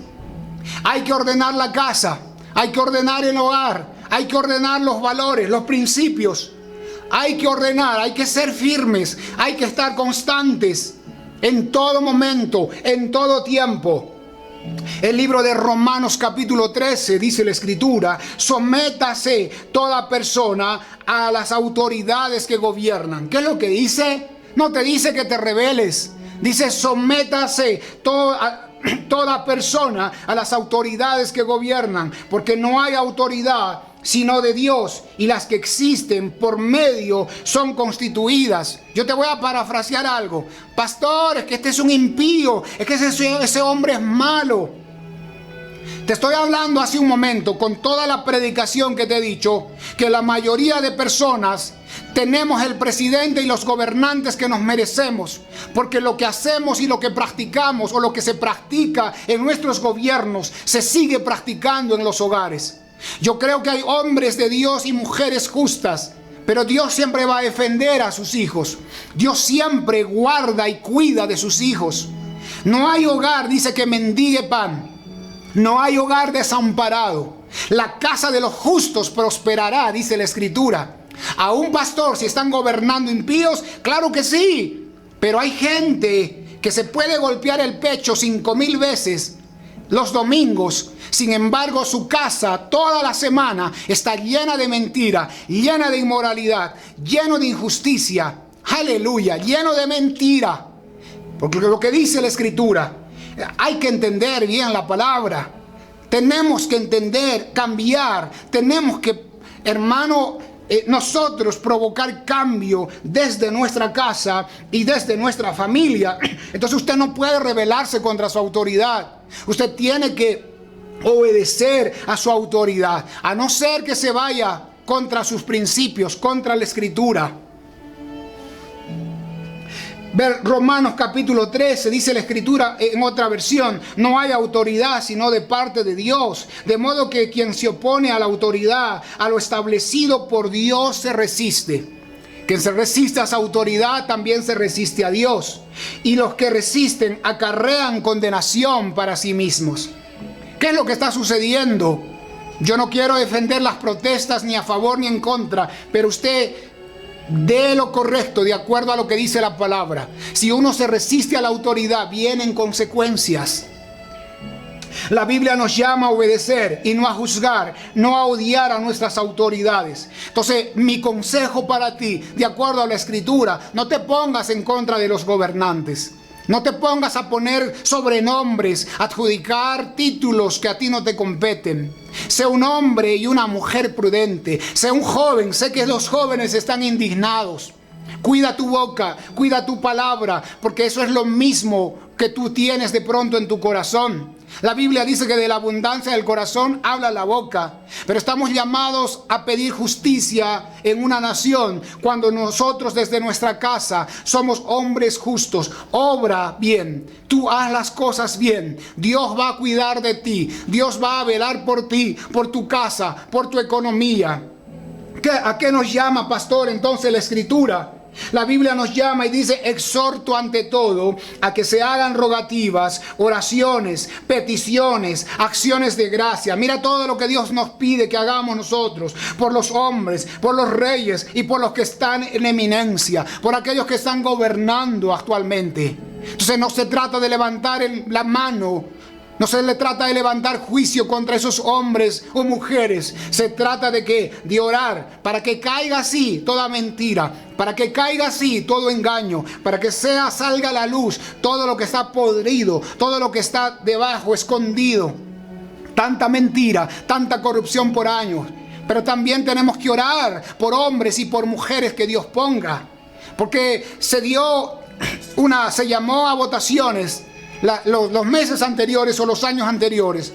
Hay que ordenar la casa, hay que ordenar el hogar, hay que ordenar los valores, los principios. Hay que ordenar, hay que ser firmes, hay que estar constantes en todo momento, en todo tiempo. El libro de Romanos capítulo 13 dice la Escritura: sométase toda persona a las autoridades que gobiernan. ¿Qué es lo que dice? No te dice que te rebeles. Dice sométase todo. toda persona a las autoridades que gobiernan, porque no hay autoridad sino de Dios, y las que existen por medio son constituidas. Yo te voy a parafrasear algo. Pastor, es que este es un impío, es que ese hombre es malo. Te estoy hablando hace un momento, con toda la predicación que te he dicho, que la mayoría de personas tenemos el presidente y los gobernantes que nos merecemos, porque lo que hacemos y lo que practicamos, o lo que se practica en nuestros gobiernos, se sigue practicando en los hogares. Yo creo que hay hombres de Dios y mujeres justas, pero Dios siempre va a defender a sus hijos. Dios siempre guarda y cuida de sus hijos. No hay hogar, dice, que mendigue pan. No hay hogar desamparado. La casa de los justos prosperará, dice la Escritura. A un pastor, si están gobernando impíos, claro que sí. Pero hay gente que se puede golpear el pecho 5,000 veces los domingos. Sin embargo, su casa toda la semana está llena de mentira, llena de inmoralidad, lleno de injusticia. Aleluya, lleno de mentira. Porque lo que dice la Escritura, hay que entender bien la palabra. Tenemos que entender, cambiar. Tenemos que, hermano, nosotros provocar cambio desde nuestra casa y desde nuestra familia. Entonces usted no puede rebelarse contra su autoridad. Usted tiene que obedecer a su autoridad, a no ser que se vaya contra sus principios, contra la Escritura. Ver Romanos capítulo 13, dice la Escritura en otra versión: no hay autoridad sino de parte de Dios, de modo que quien se opone a la autoridad, a lo establecido por Dios, se resiste. Quien se resiste a esa autoridad también se resiste a Dios, y los que resisten acarrean condenación para sí mismos. ¿Qué es lo que está sucediendo? Yo no quiero defender las protestas ni a favor ni en contra, pero usted dé lo correcto de acuerdo a lo que dice la palabra. Si uno se resiste a la autoridad, vienen consecuencias. La Biblia nos llama a obedecer y no a juzgar, no a odiar a nuestras autoridades. Entonces, mi consejo para ti, de acuerdo a la Escritura, no te pongas en contra de los gobernantes. No te pongas a poner sobrenombres, adjudicar títulos que a ti no te competen. Sé un hombre y una mujer prudente. Sé un joven. Sé que los jóvenes están indignados. Cuida tu boca, cuida tu palabra, porque eso es lo mismo que tú tienes de pronto en tu corazón. La Biblia dice que de la abundancia del corazón habla la boca. Pero estamos llamados a pedir justicia en una nación cuando nosotros desde nuestra casa somos hombres justos. Obra bien, tú haz las cosas bien. Dios va a cuidar de ti. Dios va a velar por ti, por tu casa, por tu economía. ¿A qué nos llama, pastor, entonces la Escritura? La Biblia nos llama y dice: exhorto ante todo a que se hagan rogativas, oraciones, peticiones, acciones de gracia. Mira todo lo que Dios nos pide que hagamos nosotros, por los hombres, por los reyes y por los que están en eminencia, por aquellos que están gobernando actualmente. Entonces no se trata de levantar la mano, no se le trata de levantar juicio contra esos hombres o mujeres. Se trata de orar para que caiga así toda mentira, para que caiga así todo engaño, para que salga a la luz todo lo que está podrido, todo lo que está debajo, escondido. Tanta mentira, tanta corrupción por años. Pero también tenemos que orar por hombres y por mujeres que Dios ponga. Porque se llamó a votaciones los meses anteriores o los años anteriores.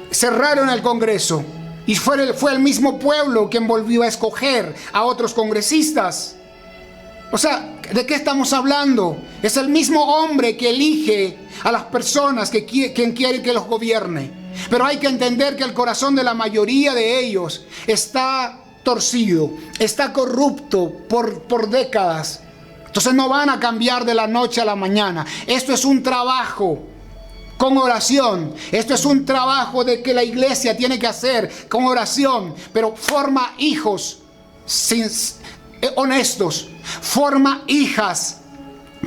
Cerraron el Congreso y fue el mismo pueblo quien volvió a escoger a otros congresistas. O sea, ¿de qué estamos hablando? Es el mismo hombre que elige a las personas quien quiere que los gobierne. Pero hay que entender que el corazón de la mayoría de ellos está torcido, está corrupto por décadas. Entonces no van a cambiar de la noche a la mañana. Esto es un trabajo con oración. Esto es un trabajo de que la iglesia tiene que hacer con oración. Pero forma hijos honestos. Forma hijas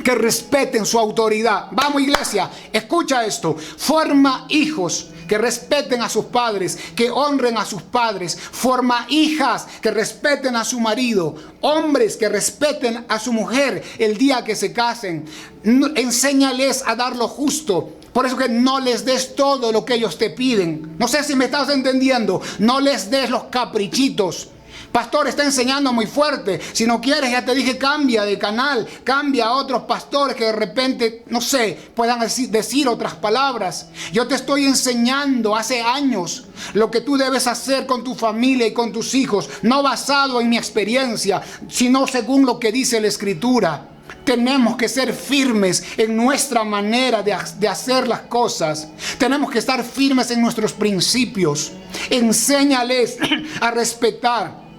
que respeten su autoridad. Vamos, iglesia, escucha esto. Forma hijos que respeten a sus padres, que honren a sus padres. Forma hijas que respeten a su marido. Hombres que respeten a su mujer el día que se casen. Enséñales a dar lo justo, Por eso que no les des todo lo que ellos te piden. No sé si me estás entendiendo. No les des los caprichitos. Pastor, está enseñando muy fuerte. Si no quieres, ya te dije, cambia de canal. Cambia a otros pastores que de repente, no sé, puedan decir otras palabras. Yo te estoy enseñando hace años lo que tú debes hacer con tu familia y con tus hijos. No basado en mi experiencia, sino según lo que dice la Escritura. Tenemos que ser firmes en nuestra manera de hacer las cosas. Tenemos que estar firmes en nuestros principios. Enséñales a respetar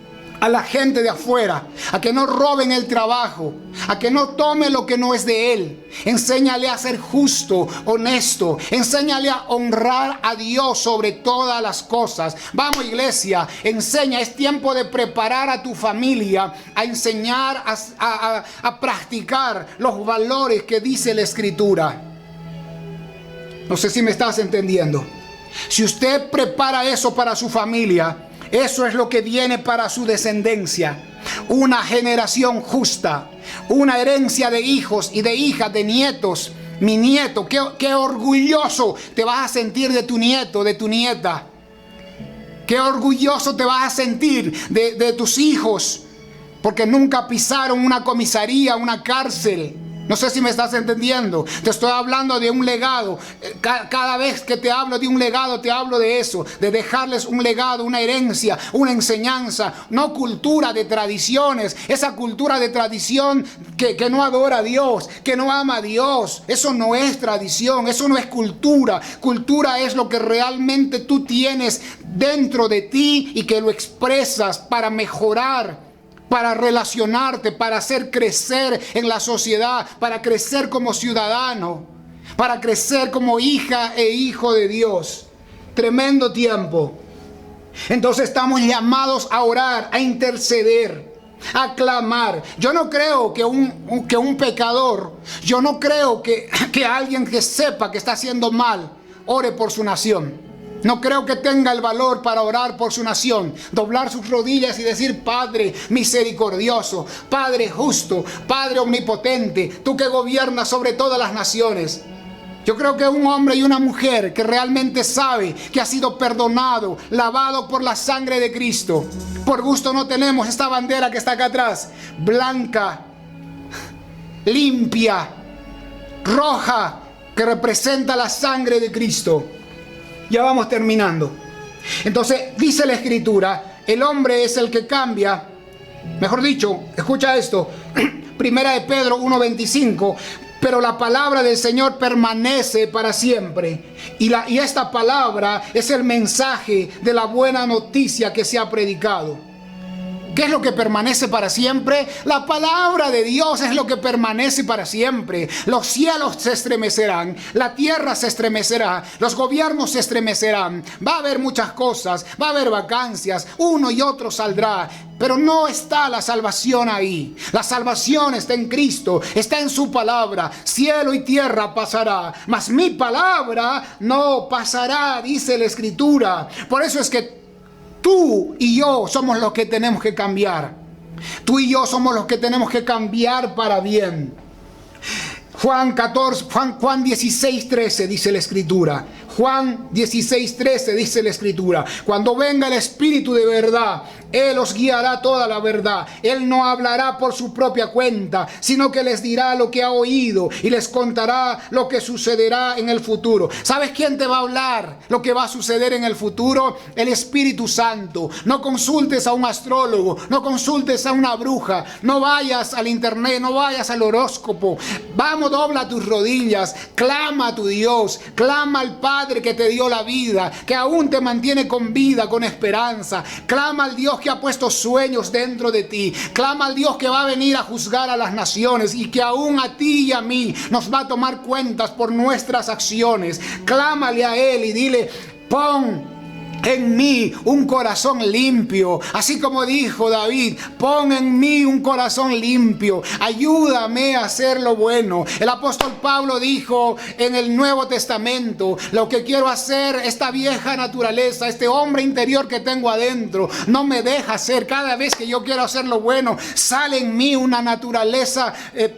a la gente de afuera, a que no roben el trabajo, a que no tome lo que no es de él. Enséñale a ser justo, honesto. Enséñale a honrar a Dios sobre todas las cosas. Vamos, iglesia, enseña. Es tiempo de preparar a tu familia, a enseñar, a practicar los valores que dice la Escritura. No sé si me estás entendiendo. Si usted prepara eso para su familia, eso es lo que viene para su descendencia. Una generación justa, una herencia de hijos y de hijas, de nietos. Mi nieto, qué orgulloso te vas a sentir de tu nieto, de tu nieta. Qué orgulloso te vas a sentir de tus hijos, porque nunca pisaron una comisaría, una cárcel. No sé si me estás entendiendo. Te estoy hablando de un legado. Cada vez que te hablo de un legado, te hablo de eso. De dejarles un legado, una herencia, una enseñanza. No cultura de tradiciones. Esa cultura de tradición que no adora a Dios, que no ama a Dios. Eso no es tradición, eso no es cultura. Cultura es lo que realmente tú tienes dentro de ti y que lo expresas para mejorar, para relacionarte, para hacer crecer en la sociedad, para crecer como ciudadano, para crecer como hija e hijo de Dios. Tremendo tiempo. Entonces estamos llamados a orar, a interceder, a clamar. Yo no creo que un pecador, yo no creo que alguien que sepa que está haciendo mal, ore por su nación. No creo que tenga el valor para orar por su nación, doblar sus rodillas y decir: Padre misericordioso, Padre justo, Padre omnipotente, tú que gobiernas sobre todas las naciones. Yo creo que un hombre y una mujer que realmente sabe que ha sido perdonado, lavado por la sangre de Cristo. Por gusto no tenemos esta bandera que está acá atrás, blanca, limpia, roja, que representa la sangre de Cristo. Ya vamos terminando. Entonces dice la Escritura, el hombre es el que cambia. Mejor dicho, escucha esto. Primera de Pedro 1:25. Pero la palabra del Señor permanece para siempre. Y esta palabra es el mensaje de la buena noticia que se ha predicado. ¿Qué es lo que permanece para siempre? La palabra de Dios es lo que permanece para siempre. Los cielos se estremecerán, la tierra se estremecerá, los gobiernos se estremecerán. Va a haber muchas cosas, va a haber vacancias, uno y otro saldrá. Pero no está la salvación ahí. La salvación está en Cristo, está en su palabra. Cielo y tierra pasará, mas mi palabra no pasará, dice la Escritura. Por eso es que tú y yo somos los que tenemos que cambiar. Tú y yo somos los que tenemos que cambiar para bien. Juan 16:13 dice la Escritura. Juan 16:13 dice la Escritura. Cuando venga el Espíritu de verdad, Él os guiará toda la verdad. Él no hablará por su propia cuenta, sino que les dirá lo que ha oído y les contará lo que sucederá en el futuro. ¿Sabes quién te va a hablar lo que va a suceder en el futuro? El Espíritu Santo. No consultes a un astrólogo, no consultes a una bruja, no vayas al internet, no vayas al horóscopo. Vamos, dobla tus rodillas, clama a tu Dios, clama al Padre que te dio la vida, que aún te mantiene con vida, con esperanza. Clama al Dios que ha puesto sueños dentro de ti. Clama al Dios que va a venir a juzgar a las naciones y que aún a ti y a mí nos va a tomar cuentas por nuestras acciones. Clámale a Él y dile: pon en mí un corazón limpio, así como dijo David, pon en mí un corazón limpio, ayúdame a hacer lo bueno. El apóstol Pablo dijo en el Nuevo Testamento, lo que quiero hacer, esta vieja naturaleza, este hombre interior que tengo adentro, no me deja hacer. Cada vez que yo quiero hacer lo bueno, sale en mí una naturaleza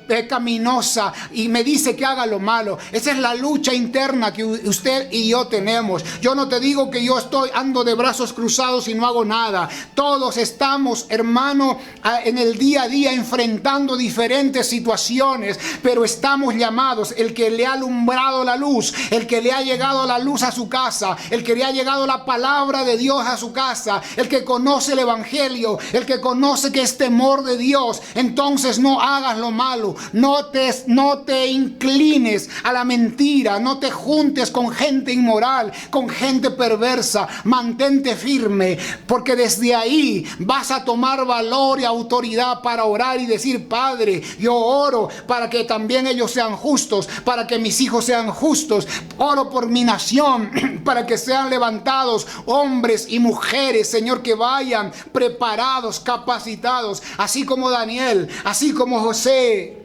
pecaminosa y me dice que haga lo malo. Esa es la lucha interna que usted y yo tenemos. Yo no te digo que yo ando de brazos cruzados y no hago nada. Todos estamos, hermano, en el día a día enfrentando diferentes situaciones, pero estamos llamados, el que le ha alumbrado la luz, el que le ha llegado la luz a su casa, el que le ha llegado la palabra de Dios a su casa, el que conoce el evangelio, el que conoce que es temor de Dios. Entonces no hagas lo malo, no te inclines a la mentira, no te juntes con gente inmoral, con gente perversa. Mantente firme, porque desde ahí vas a tomar valor y autoridad para orar y decir: Padre, yo oro para que también ellos sean justos, para que mis hijos sean justos. Oro por mi nación, para que sean levantados hombres y mujeres, Señor, que vayan preparados, capacitados, así como Daniel, así como José.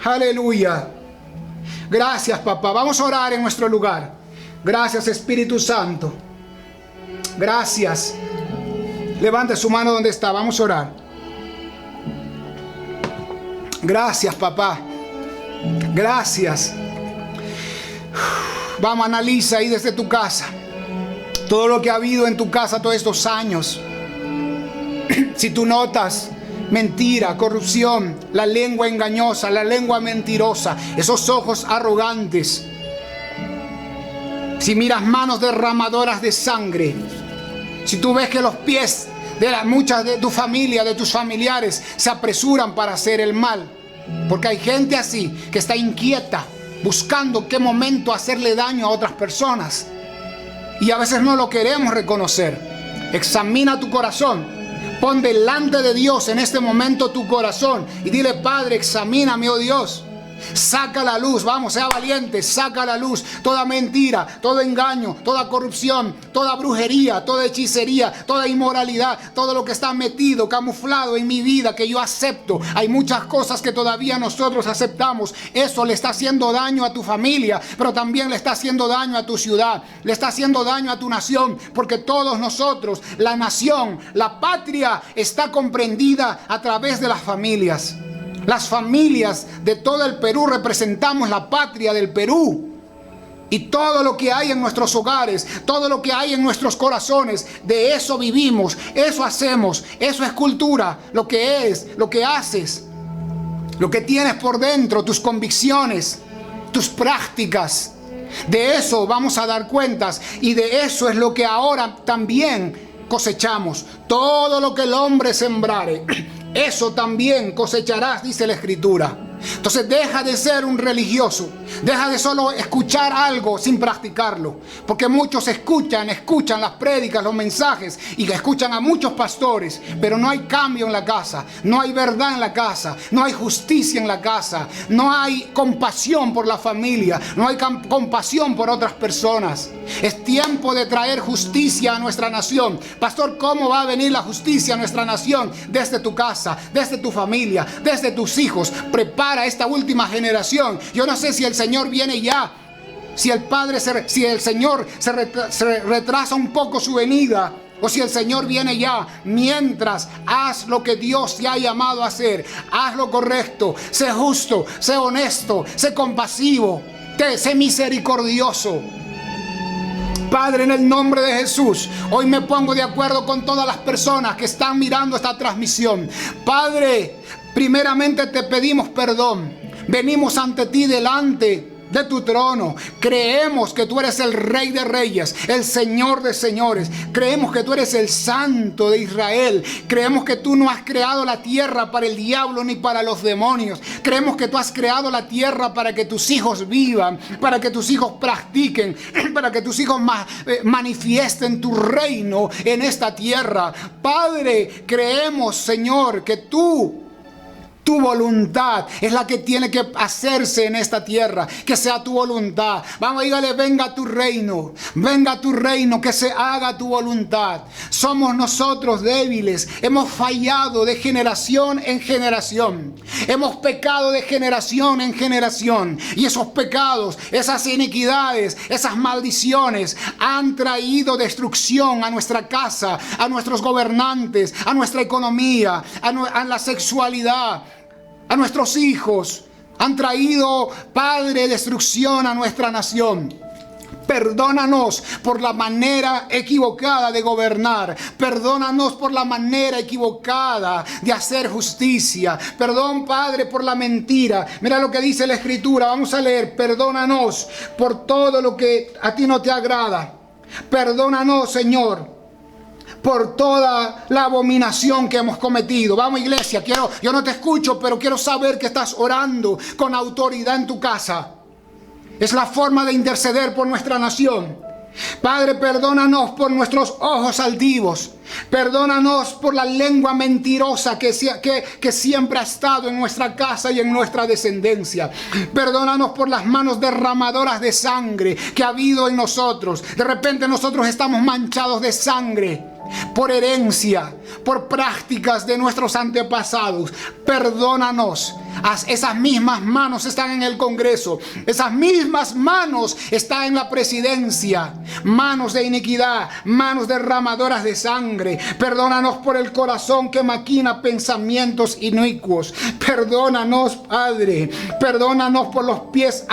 Aleluya. Gracias, papá. Vamos a orar en nuestro lugar. Gracias, Espíritu Santo. Gracias. Levante su mano donde está. Vamos a orar. Gracias, papá. Gracias. Vamos, analiza ahí desde tu casa todo lo que ha habido en tu casa todos estos años. Si tú notas mentira, corrupción, la lengua engañosa, la lengua mentirosa, esos ojos arrogantes, si miras manos derramadoras de sangre, si tú ves que los pies de muchas de tu familia, de tus familiares, se apresuran para hacer el mal, porque hay gente así que está inquieta, buscando qué momento hacerle daño a otras personas, y a veces no lo queremos reconocer. Examina tu corazón, pon delante de Dios en este momento tu corazón y dile: Padre, examíname, oh Dios. Saca la luz, vamos, sea valiente, saca la luz toda mentira, todo engaño, toda corrupción, toda brujería, toda hechicería, toda inmoralidad, todo lo que está metido, camuflado en mi vida que yo acepto. Hay muchas cosas que todavía nosotros aceptamos. Eso le está haciendo daño a tu familia, pero también le está haciendo daño a tu ciudad, le está haciendo daño a tu nación, porque todos nosotros, la nación, la patria, está comprendida a través de las familias. Las familias de todo el Perú representamos la patria del Perú. Y todo lo que hay en nuestros hogares, todo lo que hay en nuestros corazones, de eso vivimos, eso hacemos, eso es cultura, lo que es, lo que haces, lo que tienes por dentro, tus convicciones, tus prácticas. De eso vamos a dar cuentas y de eso es lo que ahora también cosechamos. Todo lo que el hombre sembrare, eso también cosecharás, dice la Escritura. Entonces deja de ser un religioso, deja de solo escuchar algo sin practicarlo, porque muchos escuchan las prédicas, los mensajes, y escuchan a muchos pastores, pero no hay cambio en la casa, no hay verdad en la casa, no hay justicia en la casa, no hay compasión por la familia, no hay compasión por otras personas. Es tiempo de traer justicia a nuestra nación. Pastor, ¿cómo va a venir la justicia a nuestra nación? Desde tu casa, desde tu familia, desde tus hijos. Prepara esta última generación. Yo no sé si el Señor viene ya, si el Señor se retrasa un poco su venida, o si el Señor viene ya. Mientras, haz lo que Dios te ha llamado a hacer. Haz lo correcto, sé justo, sé honesto, sé compasivo, sé misericordioso. Padre, en el nombre de Jesús, hoy me pongo de acuerdo con todas las personas que están mirando esta transmisión. Padre, primeramente te pedimos perdón. Venimos ante ti delante de tu trono. Creemos que tú eres el Rey de Reyes, el Señor de Señores. Creemos que tú eres el Santo de Israel. Creemos que tú no has creado la tierra para el diablo ni para los demonios. Creemos que tú has creado la tierra para que tus hijos vivan, para que tus hijos practiquen, para que tus hijos manifiesten tu reino en esta tierra. Padre, creemos, Señor, que tú Tu voluntad es la que tiene que hacerse en esta tierra. Que sea tu voluntad. Vamos, dígale, venga tu reino. Venga tu reino, que se haga tu voluntad. Somos nosotros débiles. Hemos fallado de generación en generación. Hemos pecado de generación en generación. Y esos pecados, esas iniquidades, esas maldiciones han traído destrucción a nuestra casa, a nuestros gobernantes, a nuestra economía, a la sexualidad, a nuestros hijos. Han traído, Padre, destrucción a nuestra nación. Perdónanos por la manera equivocada de gobernar. Perdónanos por la manera equivocada de hacer justicia. Perdón, Padre, por la mentira. Mira lo que dice la Escritura. Vamos a leer. Perdónanos por todo lo que a ti no te agrada. Perdónanos, Señor, por toda la abominación que hemos cometido. Vamos, iglesia, yo no te escucho, pero quiero saber que estás orando con autoridad en tu casa. Es la forma de interceder por nuestra nación. Padre, perdónanos por nuestros ojos altivos. Perdónanos por la lengua mentirosa que siempre ha estado en nuestra casa y en nuestra descendencia. Perdónanos por las manos derramadoras de sangre que ha habido en nosotros. De repente nosotros estamos manchados de sangre por herencia, por prácticas de nuestros antepasados. Perdónanos. Esas mismas manos están en el Congreso. Esas mismas manos están en la presidencia. Manos de iniquidad, manos derramadoras de sangre. Perdónanos por el corazón que maquina pensamientos inicuos. Perdónanos, Padre. Perdónanos por los pies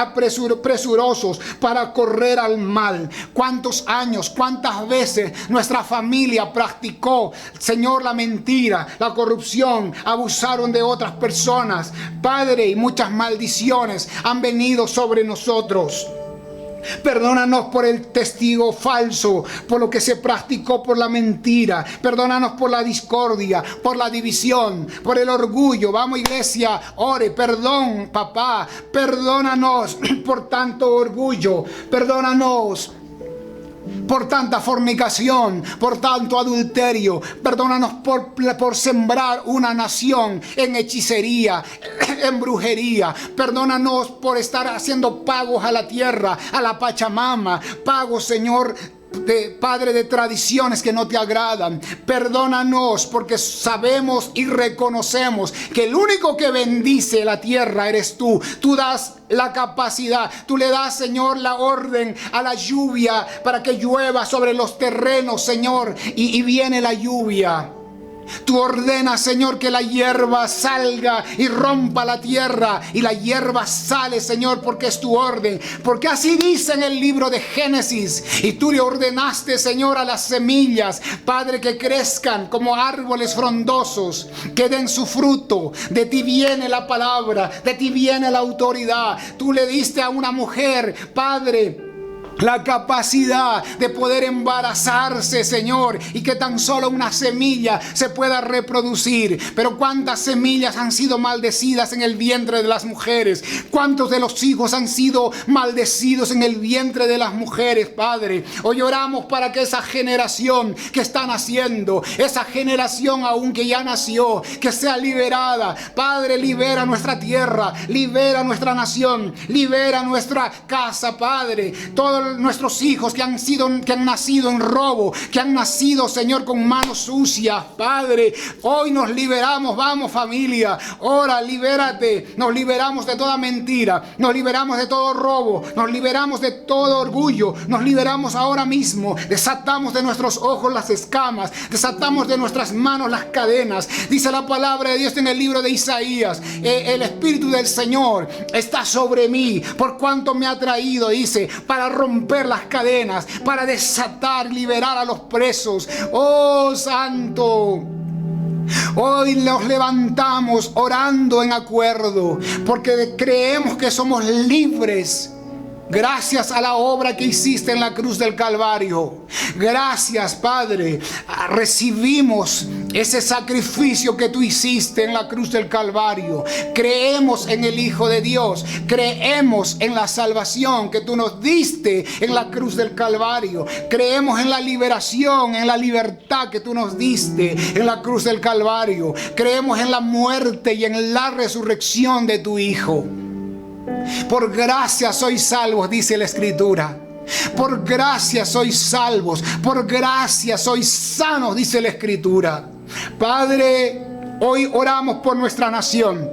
presurosos para correr al mal. ¿Cuántos años, cuántas veces nuestra familia practicó, Señor, la mentira, la corrupción, abusaron de otras personas? Padre, y muchas maldiciones han venido sobre nosotros. Perdónanos por el testigo falso, por lo que se practicó por la mentira. Perdónanos por la discordia, por la división, por el orgullo. Vamos, iglesia, ore. Perdón, papá. Perdónanos por tanto orgullo. Perdónanos por tanta fornicación, por tanto adulterio. Perdónanos por sembrar una nación en hechicería, en brujería. Perdónanos por estar haciendo pagos a la tierra, a la Pachamama. Pagos, Señor, Padre, de tradiciones que no te agradan. Perdónanos porque sabemos y reconocemos que el único que bendice la tierra eres tú. Tú das la capacidad, tú le das, Señor, la orden a la lluvia para que llueva sobre los terrenos, Señor, y viene la lluvia. Tú ordenas, Señor, que la hierba salga y rompa la tierra, y la hierba sale, Señor, porque es tu orden, porque así dice en el libro de Génesis. Y tú le ordenaste, Señor, a las semillas, Padre, que crezcan como árboles frondosos, que den su fruto. De ti viene la palabra, de ti viene la autoridad. Tú le diste a una mujer, Padre, la capacidad de poder embarazarse, Señor, y que tan solo una semilla se pueda reproducir. Pero cuántas semillas han sido maldecidas en el vientre de las mujeres. Cuántos de los hijos han sido maldecidos en el vientre de las mujeres, Padre. Hoy oramos para que esa generación que está naciendo, esa generación aún que ya nació, que sea liberada. Padre, libera nuestra tierra, libera nuestra nación, libera nuestra casa, Padre. Todos nuestros hijos que han nacido en robo, que han nacido, Señor, con manos sucias, Padre, hoy nos liberamos. Vamos, familia, ora, libérate. Nos liberamos de toda mentira, nos liberamos de todo robo, nos liberamos de todo orgullo, nos liberamos ahora mismo. Desatamos de nuestros ojos las escamas, desatamos de nuestras manos las cadenas. Dice la palabra de Dios en el libro de Isaías: el Espíritu del Señor está sobre mí, por cuanto me ha traído, dice, para romper las cadenas, para desatar, liberar a los presos. Oh, Santo, hoy nos levantamos orando en acuerdo, porque creemos que somos libres Gracias a la obra que hiciste en la cruz del Calvario. Gracias, Padre. Recibimos ese sacrificio que tú hiciste en la cruz del Calvario. Creemos en el Hijo de Dios. Creemos en la salvación que tú nos diste en la cruz del Calvario. Creemos en la liberación, en la libertad que tú nos diste en la cruz del Calvario. Creemos en la muerte y en la resurrección de tu Hijo. Por gracia sois salvos, dice la Escritura. Por gracia sois salvos. Por gracia sois sanos, dice la Escritura. Padre, hoy oramos por nuestra nación,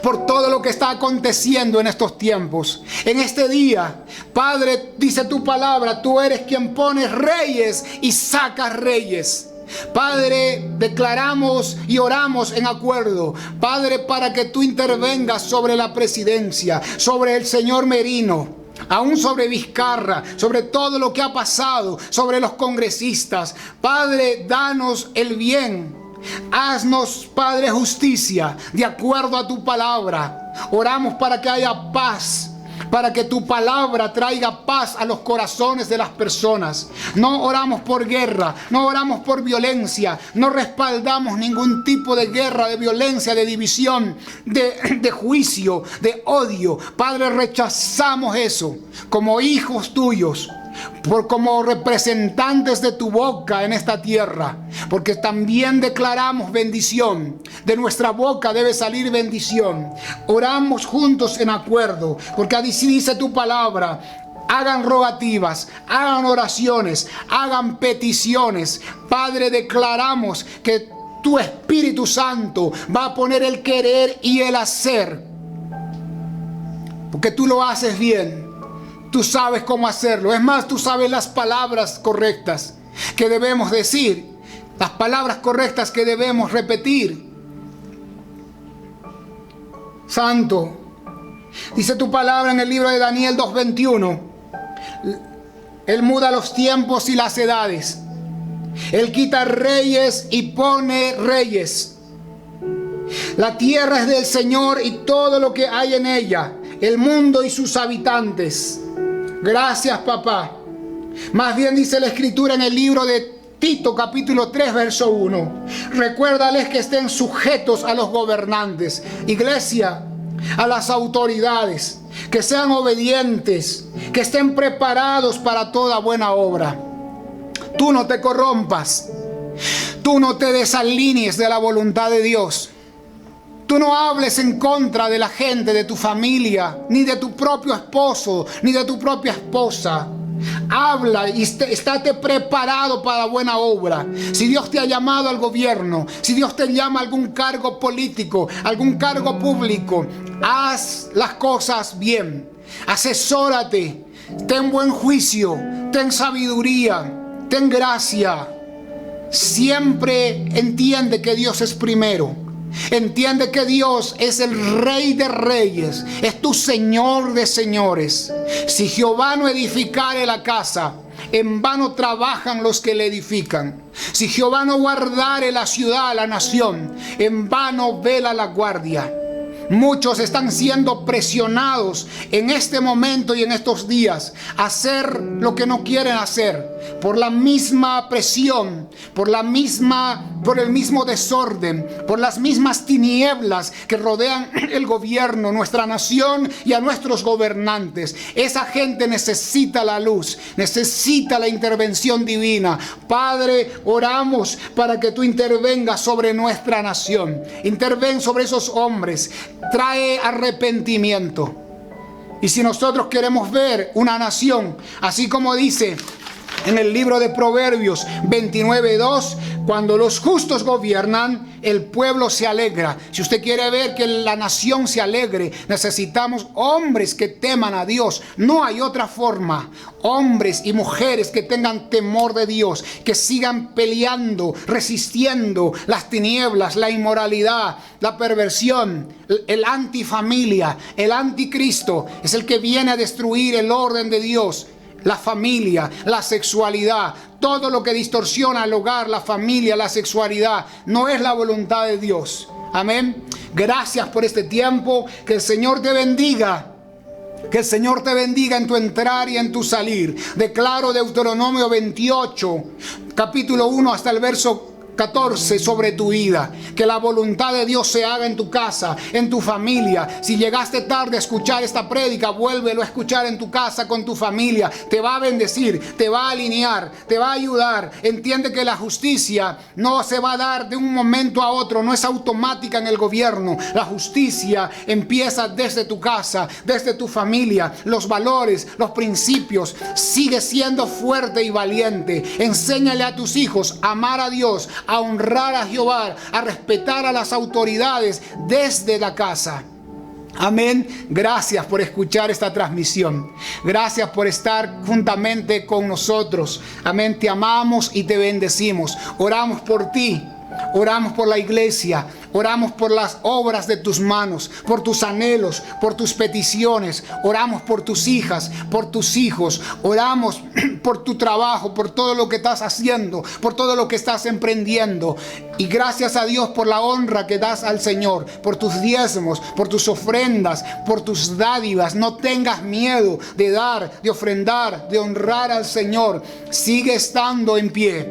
por todo lo que está aconteciendo en estos tiempos, en este día. Padre, dice tu palabra, tú eres quien pones reyes y sacas reyes. Padre, declaramos y oramos en acuerdo, Padre, para que tú intervengas sobre la presidencia, sobre el señor Merino, aún sobre Vizcarra, sobre todo lo que ha pasado, sobre los congresistas. Padre, danos el bien. Haznos, Padre, justicia de acuerdo a tu palabra. Oramos para que haya paz, para que tu palabra traiga paz a los corazones de las personas. No oramos por guerra, no oramos por violencia, no respaldamos ningún tipo de guerra, de violencia, de división, de juicio, de odio. Padre, rechazamos eso como hijos tuyos, como representantes de tu boca en esta tierra, porque también declaramos bendición. De nuestra boca debe salir bendición. Oramos juntos en acuerdo, porque así dice tu palabra. Hagan rogativas, hagan oraciones, hagan peticiones. Padre, declaramos que tu Espíritu Santo va a poner el querer y el hacer, porque tú lo haces bien. Tú sabes cómo hacerlo. Es más, tú sabes las palabras correctas que debemos decir, las palabras correctas que debemos repetir. Santo, dice tu palabra en el libro de Daniel 2:21. Él muda los tiempos y las edades. Él quita reyes y pone reyes. La tierra es del Señor y todo lo que hay en ella, el mundo y sus habitantes. Gracias, papá. Más bien dice la Escritura en el libro de Tito, capítulo 3, verso 1. Recuérdales que estén sujetos a los gobernantes. Iglesia, a las autoridades, que sean obedientes, que estén preparados para toda buena obra. Tú no te corrompas. Tú no te desalinees de la voluntad de Dios. Tú no hables en contra de la gente, de tu familia, ni de tu propio esposo, ni de tu propia esposa. Habla y estate preparado para buena obra. Si Dios te ha llamado al gobierno, si Dios te llama a algún cargo político, algún cargo público, haz las cosas bien. Asesórate, ten buen juicio, ten sabiduría, ten gracia. Siempre entiende que Dios es primero. Entiende que Dios es el Rey de reyes, es tu Señor de señores. Si Jehová no edificare la casa, en vano trabajan los que le edifican. Si Jehová no guardare la ciudad, la nación, en vano vela la guardia. Muchos están siendo presionados en este momento y en estos días a hacer lo que no quieren hacer, por la misma presión, por el mismo desorden, por las mismas tinieblas que rodean el gobierno, nuestra nación y a nuestros gobernantes. Esa gente necesita la luz, necesita la intervención divina. Padre, oramos para que tú intervengas sobre nuestra nación. Interven sobre esos hombres. Trae arrepentimiento. Y si nosotros queremos ver una nación, así como dice en el libro de Proverbios 29:2, cuando los justos gobiernan, el pueblo se alegra. Si usted quiere ver que la nación se alegre, necesitamos hombres que teman a Dios. No hay otra forma. Hombres y mujeres que tengan temor de Dios, que sigan peleando, resistiendo las tinieblas, la inmoralidad, la perversión, el antifamilia, el anticristo. Es el que viene a destruir el orden de Dios. La familia, la sexualidad, todo lo que distorsiona el hogar, la familia, la sexualidad, no es la voluntad de Dios. Amén. Gracias por este tiempo. Que el Señor te bendiga. Que el Señor te bendiga en tu entrar y en tu salir. Declaro Deuteronomio 28, capítulo 1 hasta el verso 14 sobre tu vida. Que la voluntad de Dios se haga en tu casa, en tu familia. Si llegaste tarde a escuchar esta prédica, vuélvelo a escuchar en tu casa con tu familia. Te va a bendecir, te va a alinear, te va a ayudar. Entiende que la justicia no se va a dar de un momento a otro, no es automática en el gobierno. La justicia empieza desde tu casa, desde tu familia. Los valores, los principios. Sigue siendo fuerte y valiente. Enséñale a tus hijos a amar a Dios, a honrar a Jehová, a respetar a las autoridades desde la casa. Amén. Gracias por escuchar esta transmisión. Gracias por estar juntamente con nosotros. Amén. Te amamos y te bendecimos. Oramos por ti. Oramos por la iglesia, oramos por las obras de tus manos, por tus anhelos, por tus peticiones. Oramos por tus hijas, por tus hijos. Oramos por tu trabajo, por todo lo que estás haciendo, por todo lo que estás emprendiendo. Y gracias a Dios por la honra que das al Señor, por tus diezmos, por tus ofrendas, por tus dádivas. No tengas miedo de dar, de ofrendar, de honrar al Señor. Sigue estando en pie,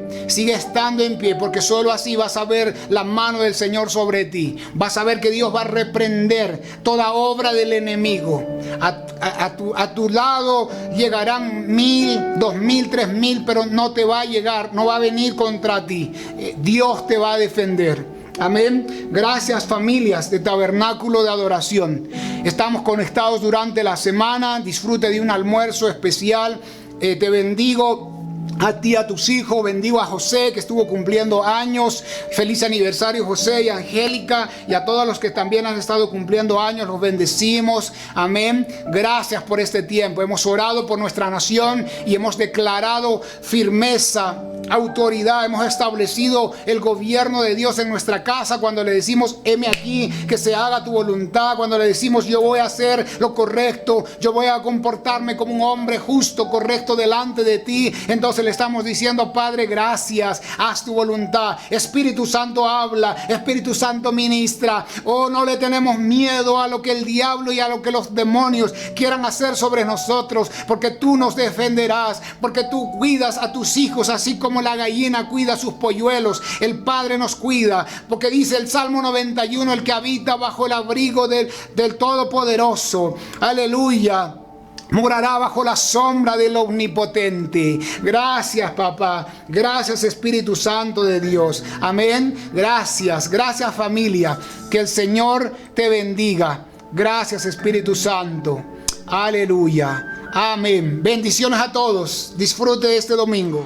porque solo así vas a ver la mano del Señor sobre ti. Vas a ver que Dios va a reprender toda obra del enemigo. A tu lado llegarán 1,000, 2,000, 3,000, pero no te va a llegar, no va a venir contra ti. Dios te va a defender. Amén. Gracias, familias de Tabernáculo de Adoración. Estamos conectados durante la semana. Disfrute de un almuerzo especial. Te bendigo a ti, a tus hijos. Bendigo a José, que estuvo cumpliendo años. Feliz aniversario, José y Angélica, y a todos los que también han estado cumpliendo años. Los bendecimos. Amén. Gracias por este tiempo. Hemos orado por nuestra nación y hemos declarado firmeza, autoridad. Hemos establecido el gobierno de Dios en nuestra casa. Cuando le decimos, heme aquí, que se haga tu voluntad. Cuando le decimos, yo voy a hacer lo correcto, yo voy a comportarme como un hombre justo, correcto delante de ti. Entonces le estamos diciendo, Padre, gracias, haz tu voluntad. Espíritu Santo habla, Espíritu Santo ministra. Oh, no le tenemos miedo a lo que el diablo y a lo que los demonios quieran hacer sobre nosotros, porque tú nos defenderás, porque tú cuidas a tus hijos, así como la gallina cuida a sus polluelos. El Padre nos cuida, porque dice el Salmo 91, el que habita bajo el abrigo del Todopoderoso, aleluya, morará bajo la sombra del Omnipotente. Gracias, papá. Gracias, Espíritu Santo de Dios. Amén. Gracias, familia. Que el Señor te bendiga. Gracias, Espíritu Santo. Aleluya. Amén. Bendiciones a todos. Disfrute de este domingo.